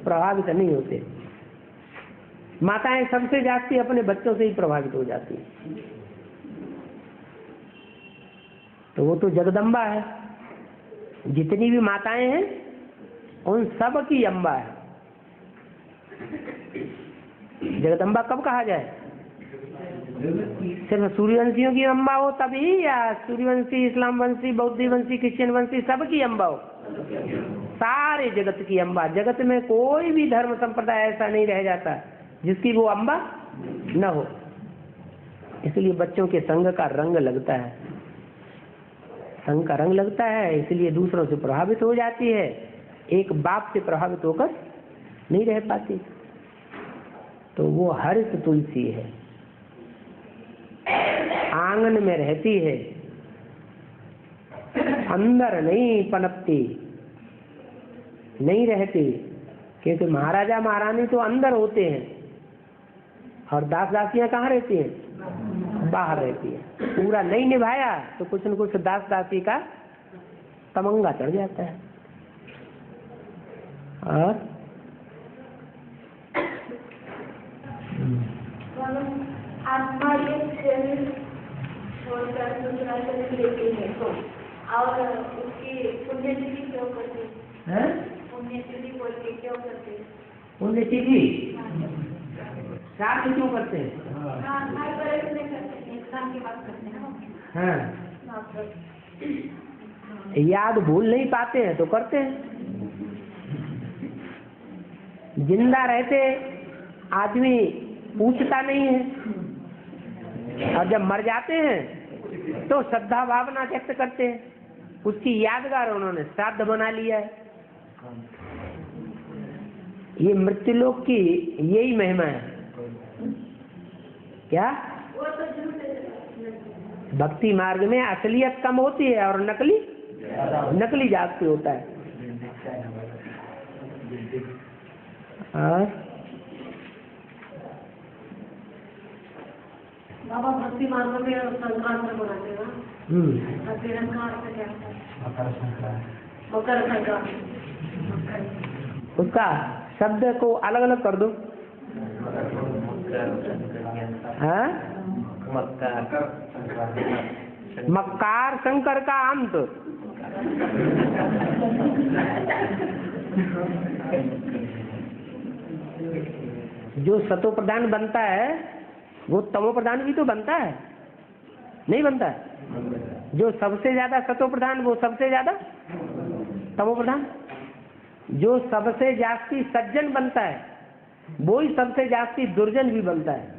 [SPEAKER 1] प्रभावित नहीं होते। माताएं सबसे जास्ती अपने बच्चों से ही प्रभावित हो जाती हैं। तो वो तो जगदम्बा है, जितनी भी माताएं हैं उन सब की अम्बा है। जगदम्बा कब कहा जाए? सिर्फ सूर्यवंशियों की अम्बा हो तभी, या सूर्यवंशी, इस्लाम वंशी, बौद्ध वंशी, क्रिश्चियन वंशी सब की अम्बा हो? सारे जगत की अम्बा। जगत में कोई भी धर्म संप्रदाय ऐसा नहीं रह जाता जिसकी वो अम्बा न हो। इसलिए बच्चों के संग का रंग लगता है, संग का रंग लगता है, इसलिए दूसरों से प्रभावित हो जाती है, एक बाप से प्रभावित होकर नहीं रह पाती। तो वो हरित तुलसी है, आंगन में रहती है, अंदर नहीं पनपती, नहीं रहती। क्योंकि महाराजा महारानी तो अंदर होते हैं और दास दासियां कहाँ रहती हैं? बाहर रहती है। पूरा नहीं निभाया तो कुछ न कुछ दास दासी का तमंगा चढ़ जाता है। और
[SPEAKER 3] आत्मा एक शरीर छोड़कर दूसरा शरीर लेती है तो और उसकी पुण्यतिथि क्यों करते हैं? पुण्यतिथि बोल के क्यों करते हैं?
[SPEAKER 1] पुण्यतिथि श्राद्ध क्यों करते हैं?
[SPEAKER 3] हर तरह से करते हैं, एक साल की बात करते हैं।
[SPEAKER 1] हाँ, याद भूल नहीं पाते हैं तो करते हैं। जिंदा रहते आदमी पूछता नहीं है, और जब मर जाते हैं तो श्रद्धा भावना व्यक्त करते हैं। उसकी यादगार उन्होंने श्राद्ध बना लिया है। ये मृत्युलोक की यही महिमा है। क्या भक्ति मार्ग में असलियत कम होती है और नकली जागते होता है।
[SPEAKER 3] बाबा भक्ति मार्ग में संक्रांति मनाते हैं ना? मकर संक्रांति।
[SPEAKER 1] उसका शब्द को अलग अलग कर दो। हाँ, मक्कार शंकर का अंत। जो सतो प्रधान बनता है वो तमो प्रधान भी तो बनता है, नहीं बनता है? जो सबसे ज्यादा सतो प्रधान वो सबसे ज्यादा तमो प्रधान। जो सबसे जास्ती सज्जन बनता है वो ही सबसे जास्ती दुर्जन भी बनता है।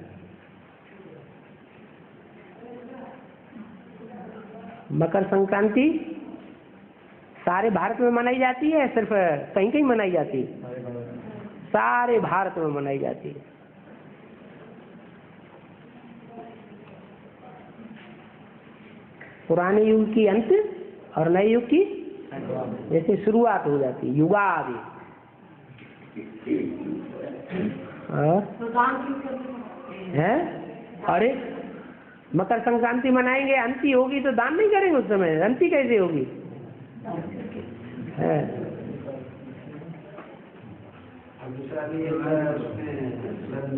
[SPEAKER 1] मकर संक्रांति सारे भारत में मनाई जाती है, सिर्फ कहीं कहीं मनाई जाती है? सारे भारत में मनाई जाती है। पुराने युग की अंत और नए युग की जैसे शुरुआत हो जाती है, युगादि। है? अरे मकर संक्रांति मनाएंगे, अंती होगी तो दान नहीं करेंगे उस समय? अंती कैसे होगी? है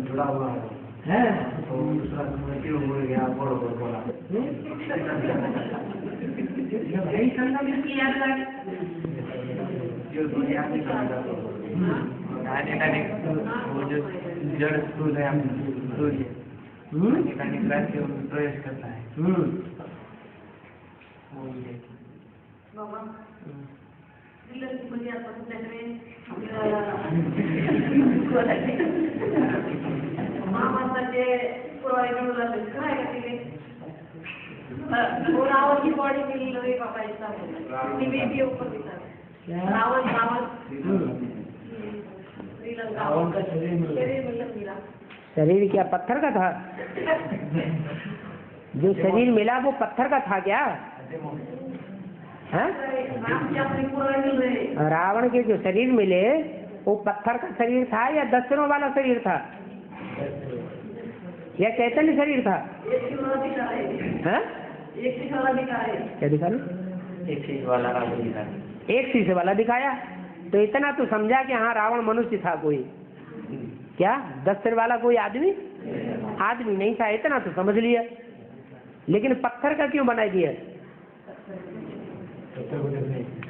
[SPEAKER 2] जुड़ा हुआ है तो दूसरा क्यों बोल गया? बोलो बोला जो दुनिया में वो जो जड़ स्थूल है सूर्य प्रवेश करता है।
[SPEAKER 3] रावण की बॉडी मिल रही पापा ऐसा भी ऊपर दिखा रावण का शरीर मिला।
[SPEAKER 1] शरीर क्या पत्थर का था? जो शरीर मिला वो पत्थर का था क्या? है? रावण के जो शरीर मिले वो पत्थर का शरीर था या 10 सिरों वाला शरीर था या चैतन्य शरीर था? है? क्या दिखा?
[SPEAKER 2] एक शीश वाला रावण दिखा।
[SPEAKER 1] एक शीश वाला दिखाया तो इतना तो समझा कि हाँ रावण मनुष्य था कोई। क्या 10 सिर वाला कोई आदमी नहीं था, इतना तो समझ लिया। लेकिन पत्थर का क्यों बनाई दिया?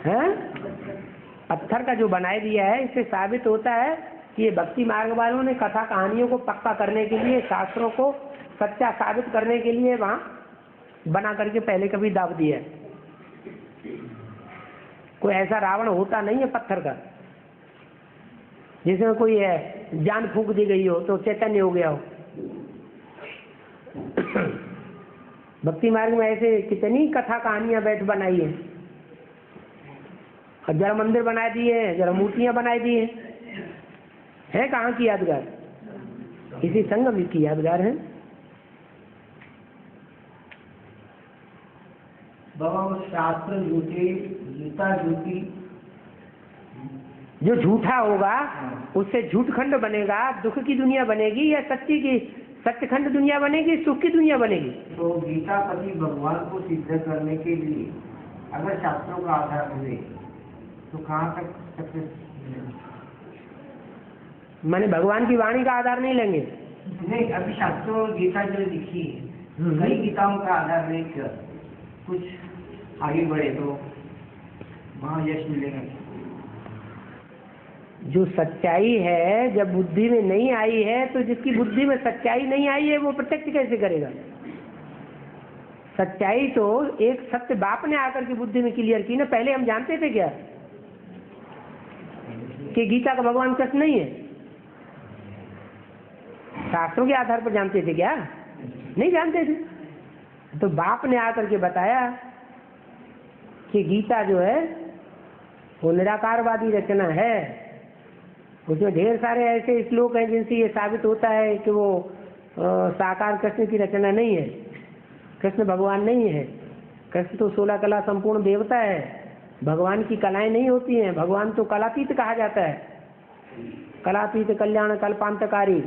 [SPEAKER 1] हैं? पत्थर का जो बनाई दिया है इससे साबित होता है कि ये भक्ति मार्ग वालों ने कथा कहानियों को पक्का करने के लिए, शास्त्रों को सच्चा साबित करने के लिए वहाँ बना करके पहले कभी दाब दिया है। कोई ऐसा रावण होता नहीं है पत्थर का जिसमें कोई जान फूंक दी गई हो तो चैतन्य हो गया हो। भक्ति मार्ग में ऐसे कितनी कथा कहानियां बैठ बनाई है, और जरा मंदिर बना दिए हैं, जरा मूर्तियां बनाई दी है कहाँ की यादगार? इसी संगम की यादगार है।
[SPEAKER 2] बाबा वो शास्त्र झूठी, गीता झूठी।
[SPEAKER 1] जो झूठा होगा उससे झूठ खंड बनेगा, दुख की दुनिया बनेगी या सत्यखंड दुनिया बनेगी, सुख की दुनिया बनेगी।
[SPEAKER 2] तो गीता पति भगवान को सिद्ध करने के लिए अगर शास्त्रों का आधार हुए तो कहाँ तक सक्सेस?
[SPEAKER 1] माने भगवान की वाणी का आधार नहीं लेंगे?
[SPEAKER 2] नहीं, अभी शास्त्रों गीता जो लिखी है कई गीताओं का आधार लेकर कुछ आगे बढ़े तो वहाँ यश मिलेगा।
[SPEAKER 1] जो सच्चाई है जब बुद्धि में नहीं आई है तो जिसकी बुद्धि में सच्चाई नहीं आई है वो प्रत्यक्ष कैसे करेगा? सच्चाई तो एक सत्य बाप ने आकर के बुद्धि में क्लियर की ना। पहले हम जानते थे क्या कि गीता का भगवान कृष्ण नहीं है? शास्त्रों के आधार पर जानते थे क्या? नहीं जानते थे। तो बाप ने आकर के बताया कि गीता जो है वो निराकारवादी रचना है। उसमें ढेर सारे ऐसे श्लोक हैं जिनसे ये साबित होता है कि वो साकार कृष्ण की रचना नहीं है, कृष्ण भगवान नहीं है। कृष्ण तो 16 कला संपूर्ण देवता है, भगवान की कलाएं नहीं होती हैं। भगवान तो कलातीत कहा जाता है, कलातीत कल्याण कल्पांतकारी।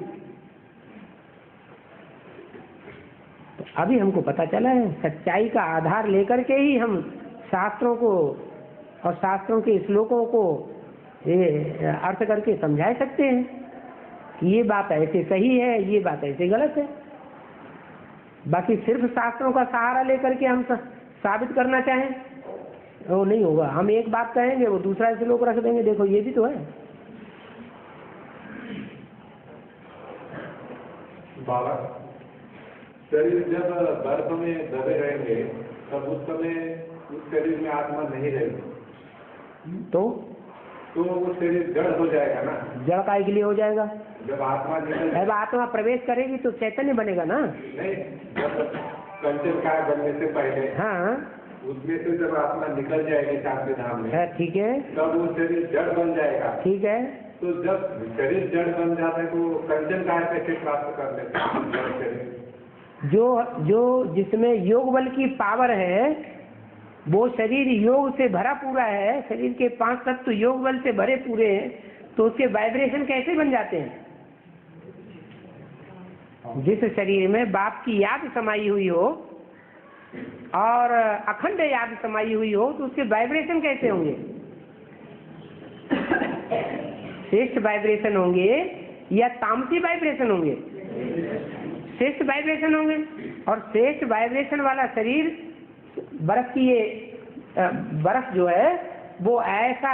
[SPEAKER 1] तो अभी हमको पता चला है सच्चाई का आधार लेकर के ही हम शास्त्रों को और शास्त्रों के श्लोकों को ये अर्थ करके समझा सकते हैं कि ये बात ऐसे सही है, ये बात ऐसे गलत है। बाकी सिर्फ शास्त्रों का सहारा लेकर के हम साबित करना चाहें वो नहीं होगा। हम एक बात कहेंगे वो दूसरा श्लोक रख देंगे, देखो ये भी तो है।
[SPEAKER 4] बाबा, शरीर जब गर्भ में दबे रहेंगे तब उस समय उस शरीर में आत्मा नहीं रहेगी
[SPEAKER 1] तो
[SPEAKER 4] वो शरीर जड़ हो जाएगा ना।
[SPEAKER 1] जड़ काय के लिए हो जाएगा?
[SPEAKER 4] जब आत्मा
[SPEAKER 1] जब आत्मा प्रवेश करेगी तो चैतन्य बनेगा ना।
[SPEAKER 4] नहीं, जब कंचन काय बनने से पहले
[SPEAKER 1] हाँ,
[SPEAKER 4] उसमें से जब आत्मा निकल जाएगी शांति धाम में,
[SPEAKER 1] ठीक है,
[SPEAKER 4] तब वो शरीर जड़ बन जाएगा।
[SPEAKER 1] ठीक है।
[SPEAKER 4] तो जब शरीर जड़ बन जाता है तो कंचन काय कैसे प्राप्त कर लेते हैं?
[SPEAKER 1] जो जिसमें योग बल की पावर है वो शरीर योग से भरा पूरा है, शरीर के 5 तत्व योग बल से भरे पूरे हैं, तो उसके वाइब्रेशन कैसे बन जाते हैं? जिस शरीर में बाप की याद समाई हुई हो और अखंड याद समाई हुई हो तो उसके वाइब्रेशन कैसे होंगे? श्रेष्ठ वाइब्रेशन होंगे या तामसी वाइब्रेशन होंगे? श्रेष्ठ वाइब्रेशन होंगे। और श्रेष्ठ वाइब्रेशन वाला शरीर बर्फ की बर्फ जो है वो ऐसा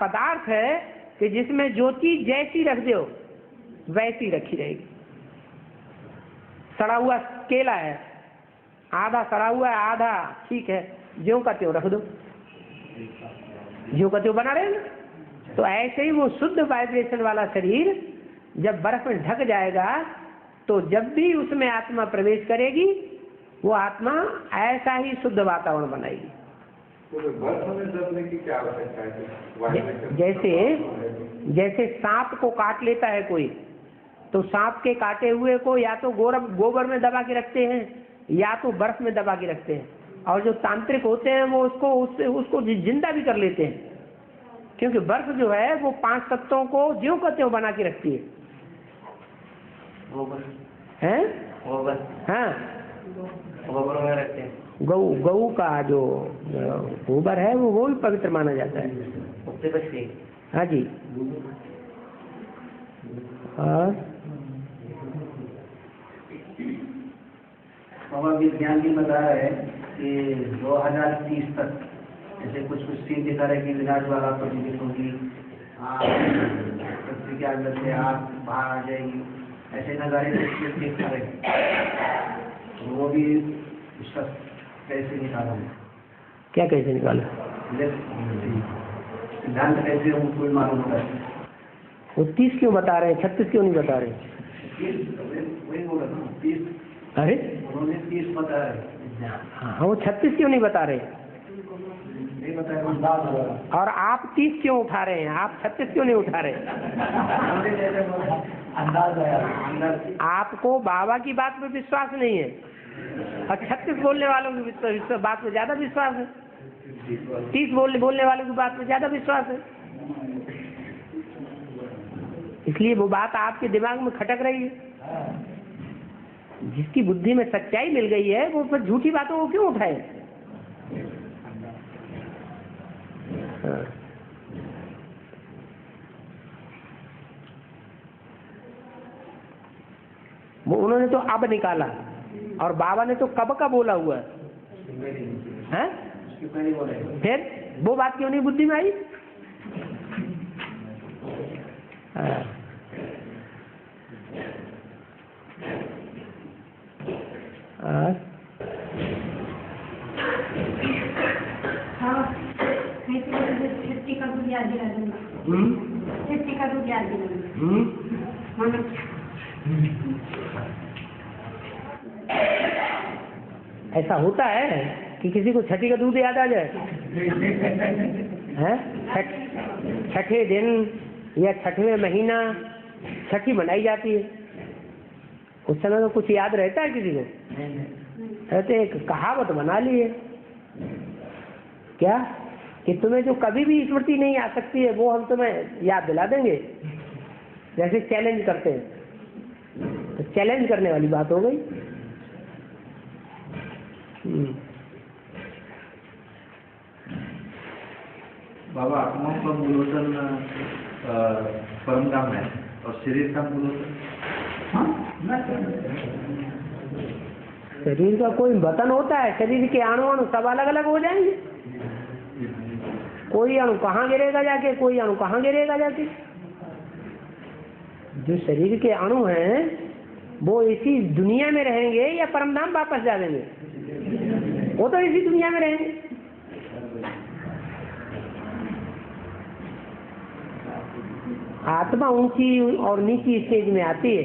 [SPEAKER 1] पदार्थ है कि जिसमें जो चीज जैसी रख दो वैसी रखी रहेगी। सड़ा हुआ केला है, आधा सड़ा हुआ है आधा ठीक है, ज्यों का त्यों रख दो, ज्यों का त्यों बना रहेगा। तो ऐसे ही वो शुद्ध वाइब्रेशन वाला शरीर जब बर्फ में ढक जाएगा तो जब भी उसमें आत्मा प्रवेश करेगी वो आत्मा ऐसा ही शुद्ध वातावरण बनाएगी।
[SPEAKER 4] तो बर्फ में दबने की क्या आवश्यकता है?
[SPEAKER 1] जैसे सांप को काट लेता है कोई तो सांप के काटे हुए को या तो गोबर में दबा के रखते हैं या तो बर्फ में दबा के रखते हैं, और जो तांत्रिक होते हैं वो उसको जिंदा भी कर लेते हैं, क्योंकि बर्फ जो है वो 5 तत्वों को ज्यों का त्यों बना के रखती है। हाँ,
[SPEAKER 2] गोबर में रखते हैं।
[SPEAKER 1] गऊ का जो गोबर है वो भी पवित्र माना जाता है। हाँ जी।
[SPEAKER 2] बाबा विज्ञान भी बता रहे हैं कि 2030 तक जैसे कुछ सीन दिखा रहे कि विनाश वाला परिस्थिति होगी, पृथ्वी के अंदर से आग बाहर आ जाएगी, ऐसे नजारे दिखा रहे। वो भी उसका कैसे निकाला?
[SPEAKER 1] क्या कैसे निकाला?
[SPEAKER 2] सिद्धांत कैसे हमको मालूम होता है?
[SPEAKER 1] वो 30 क्यों बता रहे हैं, 36 क्यों नहीं बता रहे?
[SPEAKER 2] वही बोला ना 30।
[SPEAKER 1] अरे
[SPEAKER 2] उन्होंने 30 बताया है।
[SPEAKER 1] हाँ, वो 36 क्यों नहीं बता रहे?
[SPEAKER 2] नहीं बताया।
[SPEAKER 1] और आप 30 क्यों उठा रहे हैं? आप 36 क्यों नहीं उठा रहे?
[SPEAKER 2] अंदाज है।
[SPEAKER 1] आपको बाबा की बात में विश्वास नहीं है और 36 बोलने वालों की बात में ज्यादा विश्वास है, 30 बोलने वालों की बात में ज्यादा विश्वास है। इसलिए वो बात आपके दिमाग में खटक रही है। जिसकी बुद्धि में सच्चाई मिल गई है वो फिर झूठी बातों को क्यों उठाए? हाँ। वो उन्होंने तो अब निकाला और बाबा ने तो कब का बोला हुआ है? फिर वो बात क्यों नहीं बुद्धि में आई? हाँ।
[SPEAKER 3] छुट्टी का दूध याद दिला दूंगा। छुट्टी का दूध याद दिला।
[SPEAKER 1] ऐसा होता है कि किसी को छठी का दूध याद आ जाए? हैं? छठे दिन या छठवें महीना छठी मनाई जाती है, उस समय तो कुछ याद रहता है किसी को? कहते एक कहावत बना ली है क्या कि तुम्हें जो कभी भी स्मृति नहीं आ सकती है वो हम तुम्हें याद दिला देंगे। जैसे चैलेंज करते हैं तो चैलेंज करने वाली बात हो गई।
[SPEAKER 5] बाबा, आत्मा का मूलवतन परमधाम है और शरीर का मूलवतन?
[SPEAKER 1] शरीर का कोई वतन होता है? शरीर के अणु सब अलग अलग हो जाएंगे। कोई अणु कहाँ गिरेगा जाके, कोई अणु कहाँ गिरेगा जाके। जो शरीर के अणु हैं वो इसी दुनिया में रहेंगे या परमधाम वापस जाएंगे? वो तो इसी दुनिया में रहेंगे। आत्मा ऊंची और नीची स्टेज में आती है।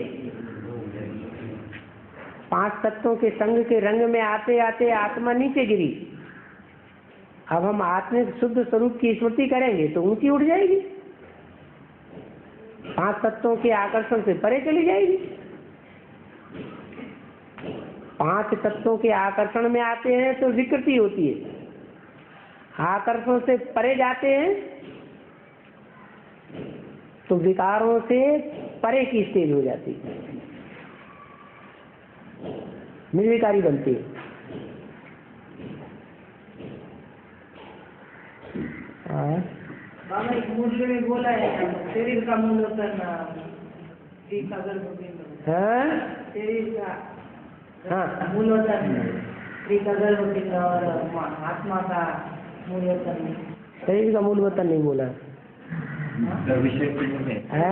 [SPEAKER 1] 5 तत्वों के संग के रंग में आते आते आत्मा नीचे गिरी। अब हम आत्मिक शुद्ध स्वरूप की स्मृति करेंगे तो ऊंची उठ जाएगी, 5 तत्वों के आकर्षण से परे चली जाएगी। 5 तत्वों के आकर्षण में आते हैं तो विकृति होती है, आकर्षण से परे जाते हैं तो विकारों से परे की स्टेज हो जाती है, निर्विकारी बनती है।
[SPEAKER 2] बाबा एक मूल्य में बोला है शरीर का मूलवतन शरीर का
[SPEAKER 1] हाँ
[SPEAKER 2] मूलवतन और आत्मा का मूलवतन।
[SPEAKER 1] शरीर का मूल वतन नहीं बोला।
[SPEAKER 5] गर्भविषय पिंड में
[SPEAKER 1] है?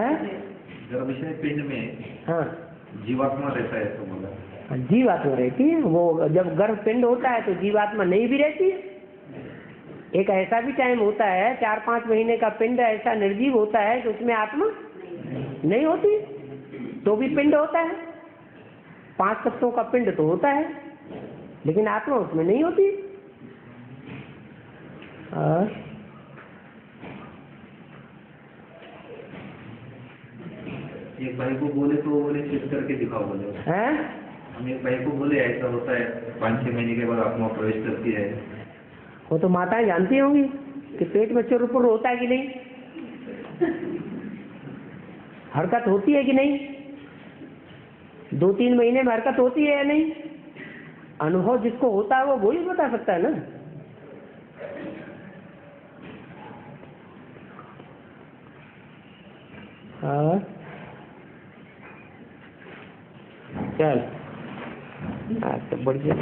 [SPEAKER 5] गर्भविषय पिंड में
[SPEAKER 1] हाँ
[SPEAKER 5] जीवात्मा रहता है तो बोला।
[SPEAKER 1] जीवात्मा रहती है। वो जब गर्भ पिंड होता है तो जीवात्मा नहीं भी रहती है। एक ऐसा भी टाइम होता है 4-5 महीने का पिंड ऐसा निर्जीव होता है कि उसमें आत्मा नहीं होती, तो भी पिंड होता है। 5 तत्वों का पिंड तो होता है लेकिन आत्मा उसमें नहीं होती।
[SPEAKER 5] एक भाई को बोले तो बोले चेक करके दिखाओ बोले
[SPEAKER 1] हैं?
[SPEAKER 5] हम एक भाई को बोले ऐसा होता है 5-6 महीने के बाद आत्मा प्रवेश करती है।
[SPEAKER 1] वो तो माताएं जानती होंगी कि पेट में चुरपुर होता है कि नहीं, हरकत होती है कि नहीं, 2-3 महीने में हरकत होती है या नहीं। अनुभव जिसको होता है वो ही बता सकता है ना। हाँ चल तो बढ़िया।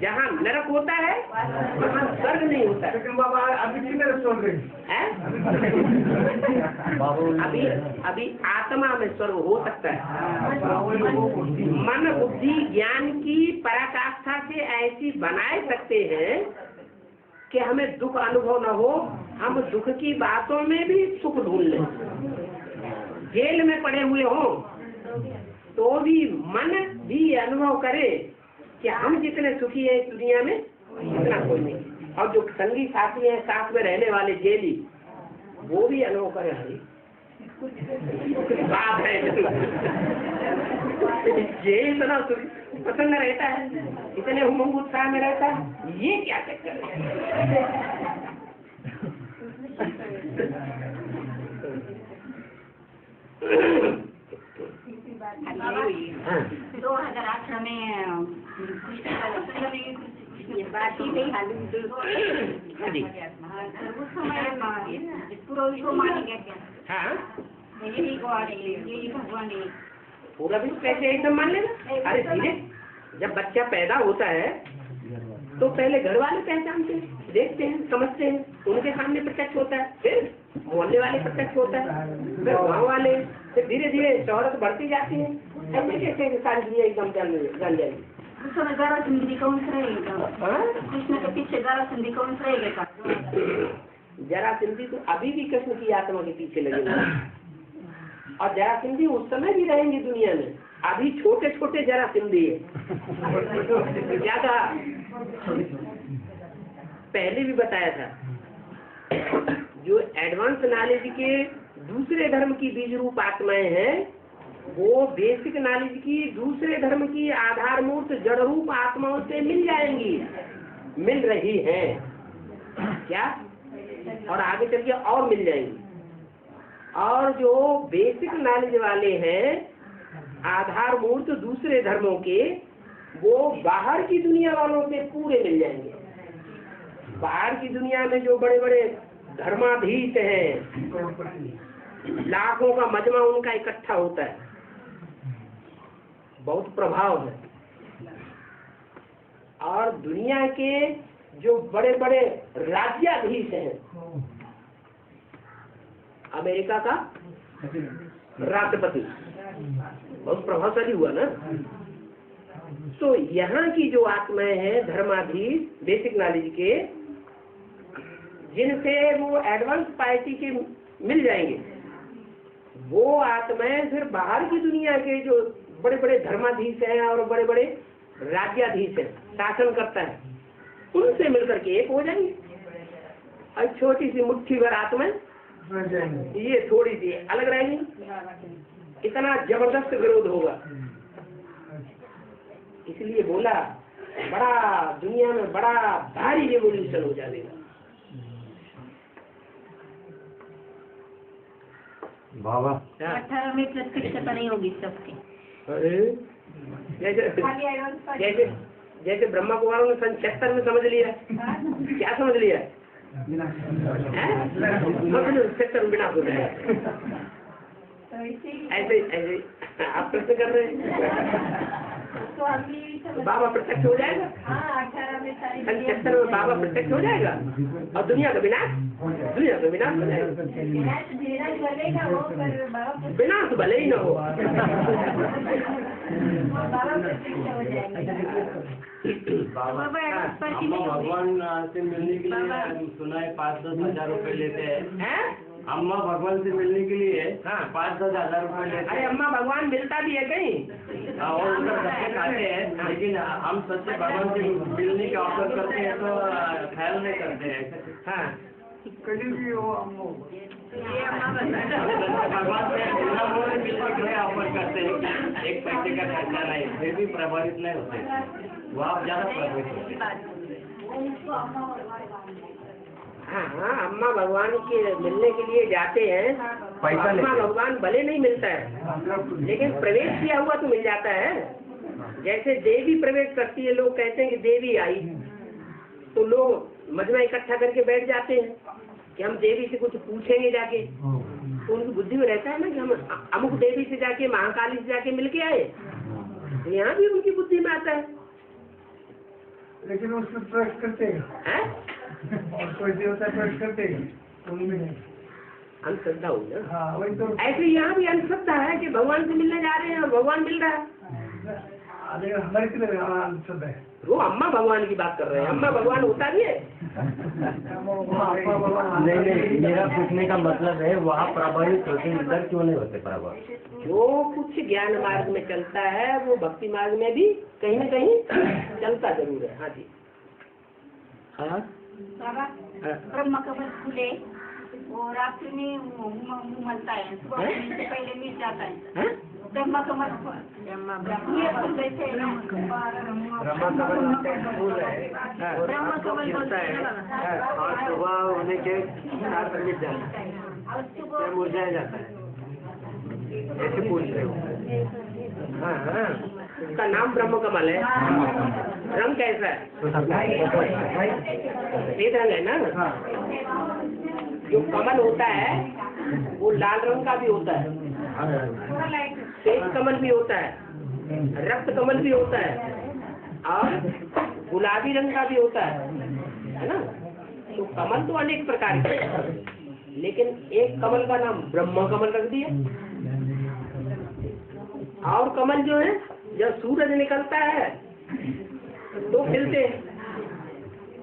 [SPEAKER 1] जहाँ नरक होता है वहाँ स्वर्ग नहीं होता है।
[SPEAKER 2] लेकिन बाबा अभी किधर सुन रहे
[SPEAKER 1] हैं? अभी आत्मा में स्वर्ग हो सकता है। मन बुद्धि ज्ञान की पराकाष्ठा से ऐसी बनाए सकते हैं कि हमें दुख अनुभव न हो, हम दुख की बातों में भी सुख ढूंढ लें। जेल में पड़े हुए हों तो भी मन भी अनुभव करे कि हम जितने सुखी हैं इस दुनिया में इतना कोई नहीं। और जो संगी साथी हैं साथ में रहने वाले जेली, वो भी अनुभव करे हरी बात है। ये इतना प्रसन्न रहता है, इतने उमंग उत्साह में रहता है, ये क्या चक्कर है? हाँ।
[SPEAKER 3] 2008 में ये बात ही नहीं हाली उस समय पूरा विश्व माने गया क्या?
[SPEAKER 1] हाँ,
[SPEAKER 3] यही गॉड है, यही भगवान है।
[SPEAKER 1] पूरा भी कैसे एकदम मान लेना? अरे धीरे, जब बच्चा पैदा होता है तो पहले घर वाले पहचानते हैं, देखते हैं, समझते हैं, उनके सामने प्रत्यक्ष होता है, फिर मोहल्ले वाले प्रत्यक्ष होता है, फिर गाँव वाले, फिर धीरे धीरे शोहरत बढ़ती जाती है। ऐसे कैसे सारी दुनिया एकदम जान जाएगी?
[SPEAKER 3] उस समय जरासंध कौन सा रहेगा? कृष्ण के पीछे जरासंध कौन सा रहेगा?
[SPEAKER 1] जरासंधी तो अभी भी कृष्ण की आत्मा के पीछे लगे और जरासंधी उस समय भी रहेंगे दुनिया में। अभी छोटे छोटे जरासंधी है, ज्यादा पहले भी बताया था। जो एडवांस नॉलेज के दूसरे धर्म की बीज रूप आत्माएं हैं, वो बेसिक नॉलेज की दूसरे धर्म की आधारभूत जड़ रूप आत्माओं से मिल जाएंगी, मिल रही हैं क्या, और आगे चल के और मिल जाएंगी। और जो बेसिक नॉलेज वाले हैं आधारभूत दूसरे धर्मों के, वो बाहर की दुनिया वालों से पूरे मिल जाएंगे। बाहर की दुनिया में जो बड़े बड़े धर्माधीश हैं, लाखों का मजमा उनका इकट्ठा होता है, बहुत प्रभाव है। और दुनिया के जो बड़े बड़े राज्याधीश हैं, अमेरिका का राष्ट्रपति बहुत प्रभावशाली हुआ ना। तो यहाँ की जो आत्माएं हैं धर्माधीश बेसिक नॉलेज के, जिनसे वो एडवांस पार्टी के मिल जाएंगे, वो आत्माएं फिर बाहर की दुनिया के जो बड़े बड़े धर्माधीश हैं और बड़े बड़े राज्याधीश हैं, शासन करता है, उनसे मिलकर के एक हो जाएंगे। और छोटी सी मुट्ठी भर आत्माएं ये थोड़ी सी अलग रहेंगी। इतना जबरदस्त विरोध होगा। इसलिए बोला बड़ा दुनिया में बड़ा भारी रेवोल्यूशन हो जाएगा।
[SPEAKER 5] बाबा
[SPEAKER 3] 18 में प्रत्यक्षता नहीं होगी सबकी।
[SPEAKER 1] जैसे ब्रह्मा कुमारों ने सन 76 में समझ लिया। क्या समझ लिया? सेक्टर में विनाश हो जाएगा। ऐसे आप प्रश्न कर रहे हैं। बाबा प्रत्यक्ष हो जाएगा। सन 76 में बाबा प्रत्यक्ष हो जाएगा और दुनिया का विनाश हो जाएगा। विनाश भले ही न हो।
[SPEAKER 6] भगवान से मिलने के लिए सुना है 5-10 हजार रुपए लेते हैं। अम्मा भगवान से मिलने के लिए 5-10 हजार रुपए लेते हैं।
[SPEAKER 1] अरे अम्मा भगवान मिलता भी है कहीं
[SPEAKER 6] और उनका धक्के खाते हैं, लेकिन हम सच्चे भगवान से मिलने का ऑफर करते हैं तो ख्याल नहीं करते हैं।
[SPEAKER 1] हाँ,
[SPEAKER 6] भगवान से मिलने के लिए ऑफर करते हैं कि एक पैसे का खर्चा नहीं, फिर भी प्रभावित नहीं होते, वो आप ज्यादा प्रभावित होते।
[SPEAKER 1] हाँ, अम्मा भगवान के मिलने के लिए जाते हैं। अम्मा भगवान भले नहीं मिलता है, लेकिन प्रवेश किया हुआ तो मिल जाता है। जैसे देवी प्रवेश करती है, लोग कहते हैं कि देवी आई, तो लोग मजमा इकट्ठा करके बैठ जाते हैं कि हम देवी से कुछ पूछेंगे जाके। तो उनकी बुद्धि में रहता है ना कि हम अमुक देवी से जाके, महाकाली से जाके मिल के आए। यहाँ भी उनकी बुद्धि में आता है।
[SPEAKER 2] लेकिन उसमें प्रवेश करते हैं और कोई देवता प्रवेश करते हैं उनमें नहीं।
[SPEAKER 1] अंधश्रद्धा हुई ना।
[SPEAKER 2] हाँ वही तो।
[SPEAKER 1] ऐसे यहाँ भी अंधश्रद्धा है कि भगवान से मिलने जा रहे हैं और भगवान मिल रहा है।
[SPEAKER 2] अरे हमारे कितने अंधश्रद्धा है।
[SPEAKER 1] वो अम्मा भगवान की बात कर रहे हैं, अम्मा भगवान होता भी है।
[SPEAKER 6] नहीं, मेरा पूछने का मतलब है वहाँ प्रभावित होते इधर क्यों नहीं होते प्रभावित?
[SPEAKER 1] जो कुछ ज्ञान मार्ग में चलता है वो भक्ति मार्ग में भी कहीं न कहीं चलता जरूर है। हाँ जी। हाँ
[SPEAKER 3] बाबा ब्रह्म कमल फूले वो रात्रि में उमलता है, सुबह उठने से पहले मिल जाता है। ब्रह्म कमल
[SPEAKER 6] खिलता है और सुबह होने के साथ मिल जाता है, मुरझा जाता है। ऐसे पूछ रहे हो?
[SPEAKER 1] हाँ हाँ, उसका नाम ब्रह्म कमल है। रंग कैसा है? सफेद रंग है ना। जो कमल होता है वो लाल रंग का भी होता है, श्वेत कमल भी होता है, रक्त कमल भी होता है और गुलाबी रंग का भी होता है ना। तो कमल तो अनेक प्रकार के हैं, लेकिन एक कमल का नाम ब्रह्म कमल रख दिया। और कमल जो है जब सूरज निकलता है तो खिलते हैं,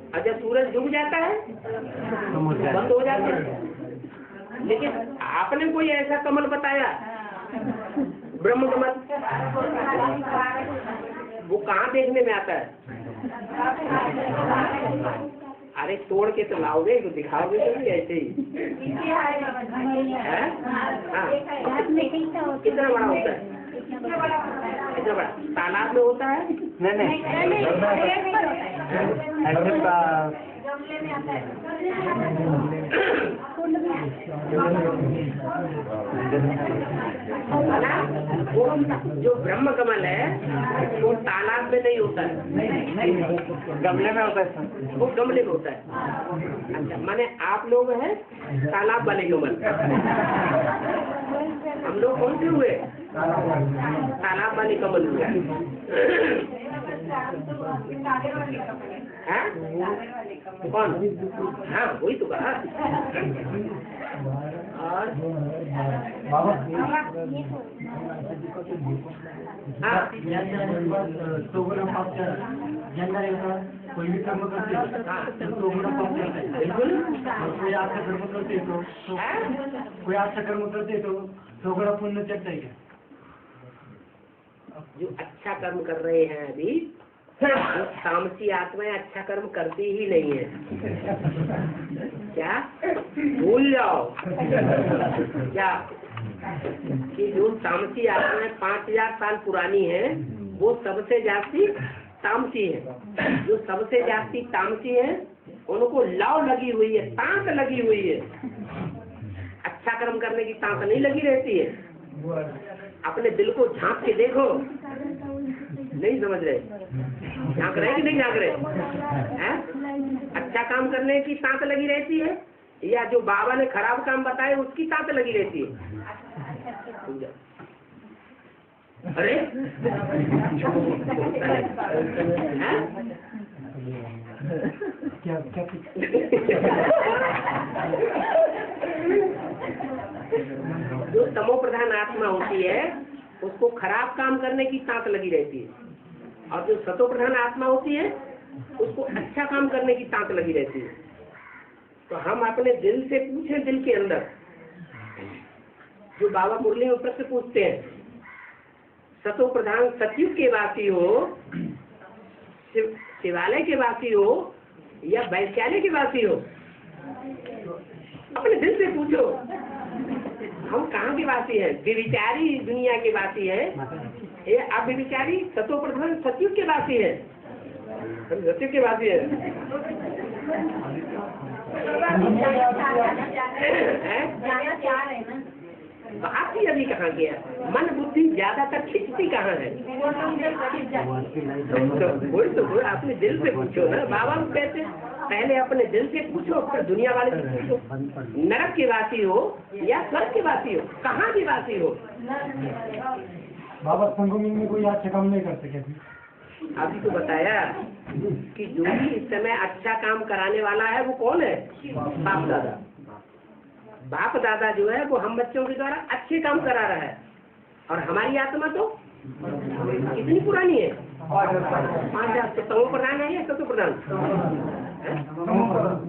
[SPEAKER 1] और जब सूरज डूब जाता है तो बंद हो जाते हैं। लेकिन आपने कोई ऐसा कमल बताया ब्रह्म कमल, वो कहाँ देखने में आता है? अरे तोड़ के तो लाओगे तो दिखाओगे तो नहीं ऐसे ही है? कितना बड़ा होता है? इतना बड़ा तालाब में होता है?
[SPEAKER 6] नहीं
[SPEAKER 3] गमले में आता है।
[SPEAKER 1] वो जो ब्रह्म कमल है वो तालाब में नहीं होता है,
[SPEAKER 6] गमले में होता है।
[SPEAKER 1] वो गमले में होता है। अच्छा, माने आप लोग हैं तालाब वाले कमल, हम लोग कौन से हुए? तालाब वाले कमल हुए। हाँ कौन? हाँ वही तो कहा। और हाँ
[SPEAKER 2] कोई भी कर्म करते हैं बिल्कुल। कोई अच्छा कर्म करते तो कोई अच्छा कर्म करते तो थोड़ा पुण्य चढ़ता है।
[SPEAKER 1] जो अच्छा कर्म कर रहे हैं अभी, जो तामसी आत्माएं अच्छा कर्म करती ही नहीं है। क्या भूल जाओ क्या कि जो तामसी आत्माएं 5000 साल पुरानी है वो सबसे जास्ती तामसी है। जो सबसे जास्ती तामसी है उनको लौ लगी हुई है, तांत लगी हुई है। अच्छा कर्म करने की तांत नहीं लगी रहती है। अपने दिल को झांक के देखो, नहीं समझ रहे? झांक रहे कि नहीं झांक रहे हैं? अच्छा काम करने की तांत लगी रहती है या जो बाबा ने खराब काम बताए उसकी तांत लगी रहती है? अरे
[SPEAKER 2] क्या
[SPEAKER 1] जो तमो प्रधान आत्मा होती है उसको खराब काम करने की तांत लगी रहती है, और जो सतो प्रधान आत्मा होती है उसको अच्छा काम करने की तांत लगी रहती है। तो हम अपने दिल से पूछें, दिल के अंदर जो बाबा मुरली में प्रश्न पूछते हैं, सतो प्रधान सतयुग के वासी हो, शिवालय के वासी हो या वैश्यालय के वासी हो, अपने दिल से पूछो हम कहाँ के वासी हैं? विविचारी दुनिया के वासी है या अविविचारी सतो प्रधान सतयुग के वासी है? सतयुग के वासी है। बात ही अभी कहाँ गया? मन बुद्धि ज्यादातर खिंचती कहाँ है? तो अपने दिल से पूछो ना। बाबा कहते पहले अपने दिल से पूछो, फिर दुनिया वाले से पूछो। नरक के वासी हो या स्वर्ग के वासी हो, कहाँ के वासी हो?
[SPEAKER 2] बाबा संगम में कोई अच्छा काम नहीं करते क्या?
[SPEAKER 1] अभी तो बताया कि जो भी इस समय अच्छा काम कराने वाला है वो कौन है? बाप दादा। बाप दादा जो है वो हम बच्चों के द्वारा अच्छे काम करा रहा है, और हमारी आत्मा तो कितनी पुरानी है? 5000। तो तमो प्रधान है या सतो प्रधान?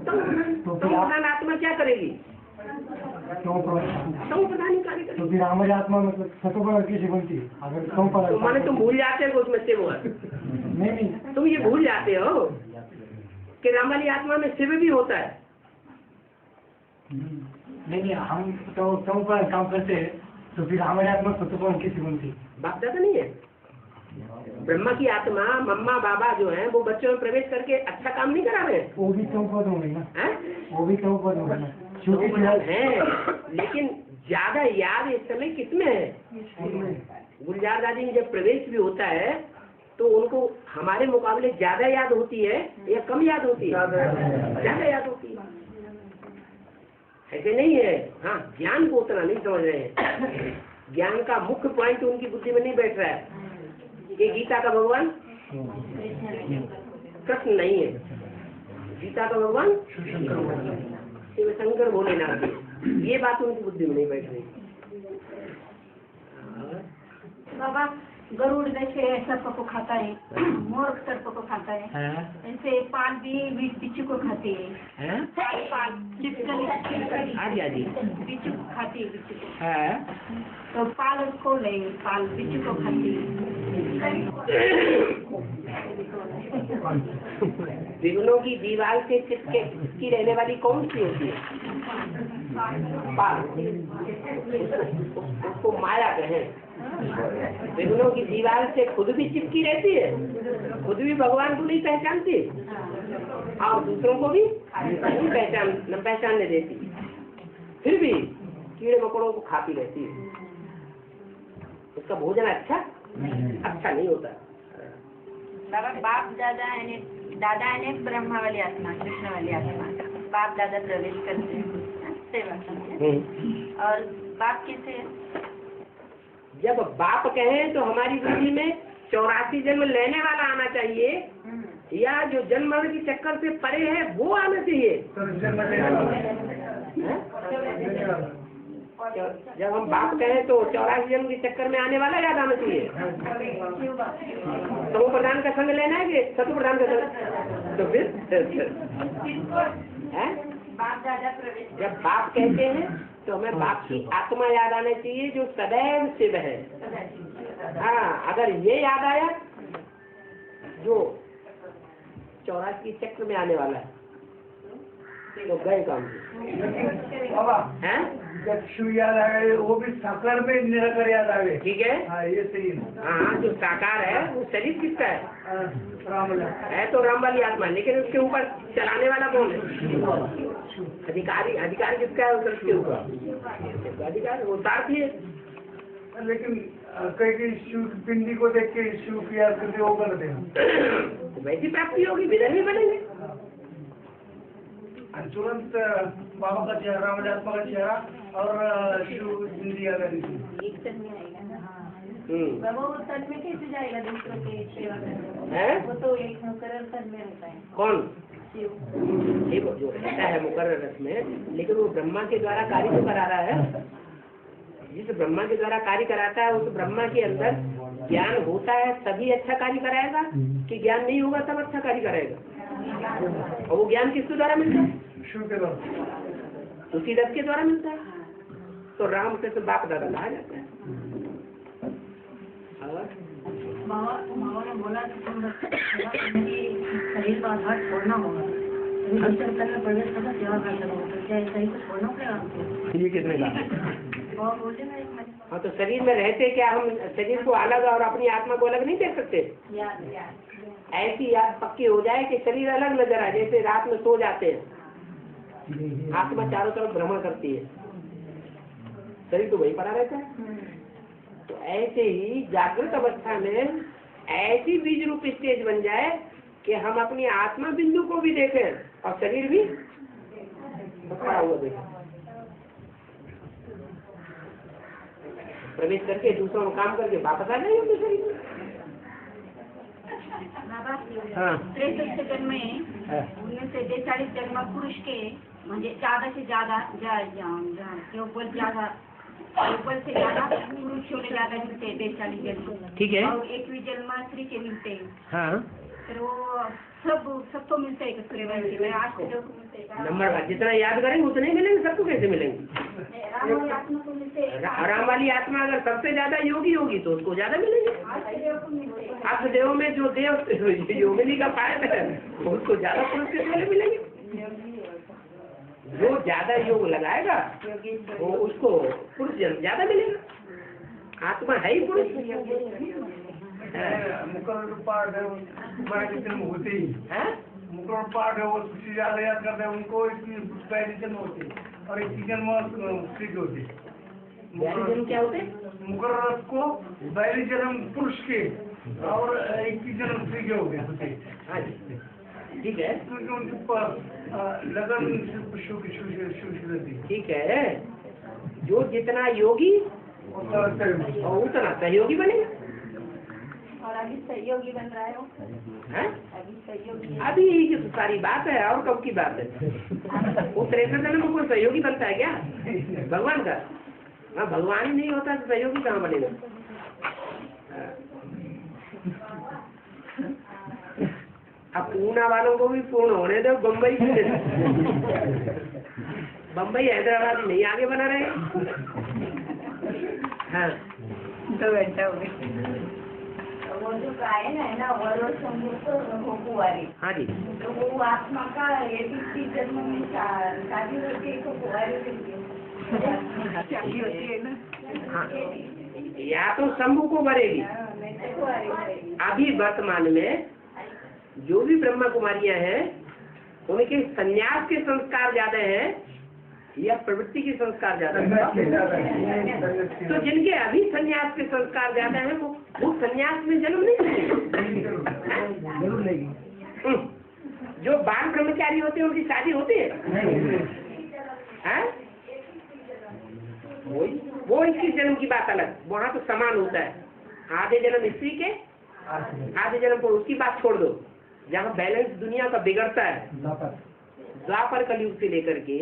[SPEAKER 1] तमो प्रधान आत्मा क्या करेगी? तमो प्रधान ही कार्य करेगी।
[SPEAKER 2] तो फिर हमारी आत्मा मतलब सतोप्रधान कैसे बनती है? अगर
[SPEAKER 1] तो माने तुम भूल जाते हो उसमें शिव है?
[SPEAKER 2] नहीं,
[SPEAKER 1] तुम ये भूल जाते हो कि राम वाली आत्मा में शिव भी होता है।
[SPEAKER 2] नहीं, हम तो सतोप्रधान काम करते हैं, तो फिर हमारी आत्मा सतोप्रधान कैसे बनती?
[SPEAKER 1] बाप दादा नहीं है? ब्रह्मा की आत्मा मम्मा बाबा जो है वो बच्चों में प्रवेश करके अच्छा काम नहीं करा रहे?
[SPEAKER 2] वो भी सतोप्रधान होंगे ना?
[SPEAKER 1] हैं?
[SPEAKER 2] वो भी सतोप्रधान होंगे ना?
[SPEAKER 1] सतोप्रधान है, लेकिन ज्यादा याद इस समय किसमें है? गुलजार दादी में जब प्रवेश भी होता है तो उनको हमारे मुकाबले ज्यादा याद होती है या कम याद होती है? ज्यादा याद होती है। ऐसे नहीं है। हाँ, ज्ञान को उतना नहीं समझ रहे हैं। ज्ञान का मुख्य पॉइंट उनकी बुद्धि में नहीं बैठ रहा है कि गीता का भगवान कृष्ण नहीं है, गीता का भगवान शिव शंकर भोलेनाथ है। ये बात उनकी बुद्धि में नहीं बैठ रही।
[SPEAKER 3] बाबा गरुड़ जैसे सर्प को खाता है, मोर सर्प को खाता है, ऐसे पाल भी बिच्छू को खाती है। पाल छिपकली बिच्छू खाती है, बिच्छू को। तो पाल उसको नहीं, पाल बिच्छू को खाती है।
[SPEAKER 1] विघ्नों की दीवार से चिपकी रहने वाली कौन सी होती है? पाल। उसको माया कहें। विघ्नों की दीवार से खुद भी चिपकी रहती है, खुद भी भगवान को नहीं पहचानती और दूसरों को भी नहीं पहचानने देती, फिर भी कीड़े मकोड़ों को खाती रहती है। उसका भोजन अच्छा नहीं होता।
[SPEAKER 3] बाप दादा ने ब्रह्मा वाली आत्मा, कृष्ण वाली आत्मा, बाप दादा प्रवेश करते हैं सेवा करते हैं। और बाप कैसे?
[SPEAKER 1] जब बाप कहें तो हमारी बुद्धि में 84 जन्म लेने वाला आना चाहिए, या जो जन्म मरण के चक्कर से परे है वो आना चाहिए। जब हम बाप कहें तो 84 जन्म के चक्कर में आने वाला याद आना चाहिए। तो वो प्रधान का संग लेना है कि सतु प्रधान का संग? तो फिर जब बाप कहते हैं तो हमें बाप की आत्मा याद आनी चाहिए जो सदैव शिव है। हाँ, अगर ये याद आया जो 84 चक्र में आने वाला है तो गए काम।
[SPEAKER 2] जब शिव याद आ गए वो भी साकार में निराकार याद आ गए।
[SPEAKER 1] ठीक है।
[SPEAKER 2] हाँ, ये सही है।
[SPEAKER 1] हाँ, जो साकार है वो शरीर किसका है? है तो राम वाली आत्मा, लेकिन उसके ऊपर चलाने वाला कौन है? अधिकारी किसका है उसके ऊपर? अधिकार वो सारथी है।
[SPEAKER 2] लेकिन कई शिव पिंडी को देख के शिव की याद करके वो करते हैं।
[SPEAKER 1] वैसी प्राप्ति होगी, विधर भी बनेंगे।
[SPEAKER 2] तुरंत बाबा का चेहरा, राम आत्मा का चेहरा और शिव जिंदगी याद आ रही थी।
[SPEAKER 3] एक तन में आएगा ना। वो तन में कैसे जाएगा दूसरों की सेवा करने? वो तो एक मुकर्रर तन में रहता है।
[SPEAKER 1] कौन?
[SPEAKER 3] शिव।
[SPEAKER 1] ये जो रहता है मुकर्रर रस में, लेकिन वो ब्रह्मा के द्वारा कार्य तो करा रहा है। जिस ब्रह्मा के द्वारा कार्य कराता है उस ब्रह्मा के अंदर ज्ञान होता है तभी अच्छा कार्य कराएगा, कि ज्ञान नहीं होगा तब अच्छा कार्य कराएगा? और वो ज्ञान किसके द्वारा मिलता है?
[SPEAKER 2] शिव के द्वारा,
[SPEAKER 1] उसी रथ के द्वारा मिलता है। तो राम से तो बाप दादा कहा जाता है।
[SPEAKER 3] मामा ने बोला शरीर का आधार छोड़ना होगा, प्रवेश करना सेवा करना होगा, तो क्या शरीर को छोड़ना पड़ेगा?
[SPEAKER 1] ये कितने का?
[SPEAKER 3] बोले
[SPEAKER 1] हाँ, तो शरीर में रहते क्या हम शरीर को अलग और अपनी आत्मा को अलग नहीं देख सकते? ऐसी याद पक्की हो जाए कि शरीर अलग नजर आए, जैसे रात में सो जाते हैं आत्मा चारों तरफ भ्रमण करती है, शरीर तो वही पड़ा रहता है। तो ऐसे ही जागृत अवस्था में ऐसी बीज रूप स्टेज बन जाए कि हम अपनी आत्मा बिंदु को भी देखें और शरीर भी पड़ा हुआ देखें। प्रवेश करके दूसरों में काम करके वापस आ जाएंगे अपने शरीर में। हाँ
[SPEAKER 3] 63 जन्म है उनमें से 42 जन्म पुरुष के म्हणजे ज्यादा से ज्यादा केवल से ज्यादा पुरुषों ने ज्यादा मिलते हैं 42 जन्म।
[SPEAKER 1] ठीक है।
[SPEAKER 3] और 21 जन्म स्त्री के मिलते हैं।
[SPEAKER 1] हाँ
[SPEAKER 3] फिर वो सबको मिलते हैं सूर्यवंशी में 8 लोगों को मिलते हैं।
[SPEAKER 1] नंबर जितना याद करेंगे उतने ही मिलेंगे, सबको कैसे मिलेंगे?
[SPEAKER 3] राम वाली आत्मा को मिलते हैं।
[SPEAKER 1] राम वाली आत्मा अगर सबसे ज्यादा योगी होगी तो उसको ज्यादा मिलेंगे।
[SPEAKER 3] 8 देव को मिलते हैं।
[SPEAKER 1] 8 देव में जो देव योगिनी का फायदा है उसको ज्यादा पुरुष कितने मिलेंगे? जो ज्यादा योग लगाएगा वो उसको पुरुष जन्म ज्यादा मिलेगा। आत्मा है ही पुरुष।
[SPEAKER 6] मुकर्रर पाठ है हमारे जन्म होते ही
[SPEAKER 1] है
[SPEAKER 6] मुकर्रर पाठ है वो सबसे ज्यादा याद करते हैं उनको इसकी पहली जन्म होती है और एक जन्म स्त्री की होती है।
[SPEAKER 1] जन्म क्या होते?
[SPEAKER 6] मुकर्रर को पहली जन्म पुरुष के और एक जन्म स्त्री के होते हैं।
[SPEAKER 1] ठीक है।
[SPEAKER 6] क्योंकि उनके ऊपर लगन रहती है।
[SPEAKER 1] ठीक है। जो जितना योगी और उतना सहयोगी बनेगा।
[SPEAKER 3] और अभी सहयोगी बन रहा है वो।
[SPEAKER 1] हैं?
[SPEAKER 3] अभी सहयोगी।
[SPEAKER 1] अभी की तो सारी बात है और कब की बात है? वो 63 जन्म में कोई सहयोगी बनता है क्या भगवान का? हाँ भगवान ही नहीं होता तो सहयोगी कहाँ बनेगा? अब पूना वालों को भी पूर्ण होने दो, बम्बई बम्बई हैदराबाद नहीं आगे बना रहे। हाँ
[SPEAKER 3] 2 घंटा हो गए। वो जो गायन है ना वो संगीत कुंवारी।
[SPEAKER 1] हाँ जी।
[SPEAKER 3] तो वो आत्मा का 80 जन्म में शादी होती है तो कुंवारी होती है ना।
[SPEAKER 1] हाँ या तो शंभु को भरेगी। अभी वर्तमान में जो भी ब्रह्मा कुमारियां हैं उनके संन्यास के संस्कार ज्यादा हैं या प्रवृत्ति के संस्कार ज्यादा हैं? तो जिनके अभी संन्यास के संस्कार ज्यादा हैं वो संन्यास में जन्म नहीं लेंगे। जो बाल ब्रह्मचारी होते हैं उनकी शादी होती है? वो 21 जन्म की बात अलग, वहाँ तो समान होता है। आधे जन्म स्त्री के आधे जन्म पुरुष की बात छोड़ दो। जहाँ बैलेंस दुनिया का बिगड़ता है द्वापर कलयुग से लेकर के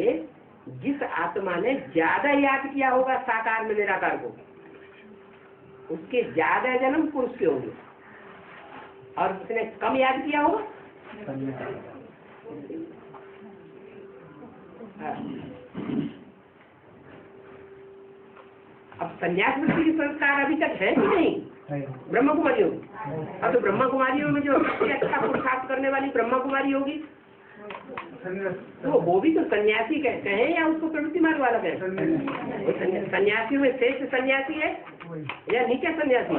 [SPEAKER 1] जिस आत्मा ने ज्यादा याद किया होगा साकार में निराकार को उसके ज्यादा जन्म पुरुष के होंगे और जिसने कम याद किया होगा अब संन्यास वृत्ति के संस्कार अभी तक है कि नहीं ब्रह्मा कुमारियों? अब तो ब्रह्मा कुमारियों में जो सबसे अच्छा पुरुषार्थ करने वाली ब्रह्मा कुमारी होगी तो वो भी तो सन्यासी कहते हैं या उसको प्रवृत्ति मार्ग वाला कहते हैं? सन्यासियों में श्रेष्ठ सन्यासी है या नीचा सन्यासी?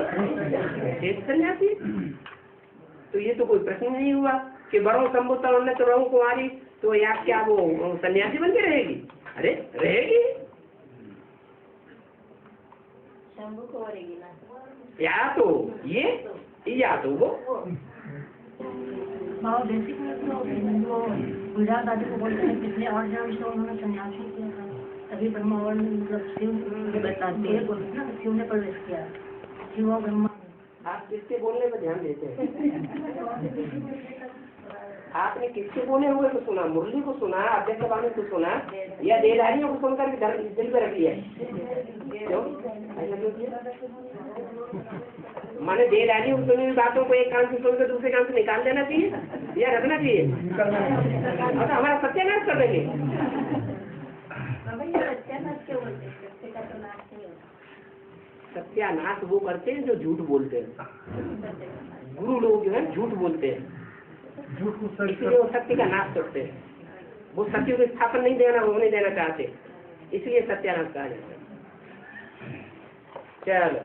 [SPEAKER 1] श्रेष्ठ सन्यासी। तो ये तो कोई प्रश्न नहीं हुआ कि बड़ों संबोधन उन्नत रहूं कुमारी तो या क्या वो सन्यासी बन के रहेगी? अरे रहेगी या तो ये या तो वो।
[SPEAKER 7] बेसिक में तो वो गुजरात दादी को बोलते हैं पिछले 8 जन्म से उन्होंने संन्यास नहीं किया था तभी ब्रह्मा और मतलब शिव बताते हैं बोलते ना शिव ने प्रवेश किया शिव और ब्रह्मा।
[SPEAKER 1] आप किसके बोलने पर ध्यान देते हैं? आपने किसके बोले हुए को सुना? मुरली को सुना, अध्यक्ष वाणी को सुना या देहधारियों को सुनकर दिल पे रख लिया? क्यों ऐसा क्यों किया? माने देहधारियों को सुनी हुई बातों को एक कान से सुनकर दूसरे कान से निकाल देना चाहिए या रखना चाहिए? और हमारा सत्यानाश कर देंगे। सत्यानाश वो करते हैं जो झूठ बोलते हैं। गुरु लोग जो है झूठ बोलते हैं इसलिए वो सत्य का नाश करते हैं। वो सत्य को स्थापन नहीं होने देना चाहते इसलिए सत्यानाश कहा जाता है। चलो।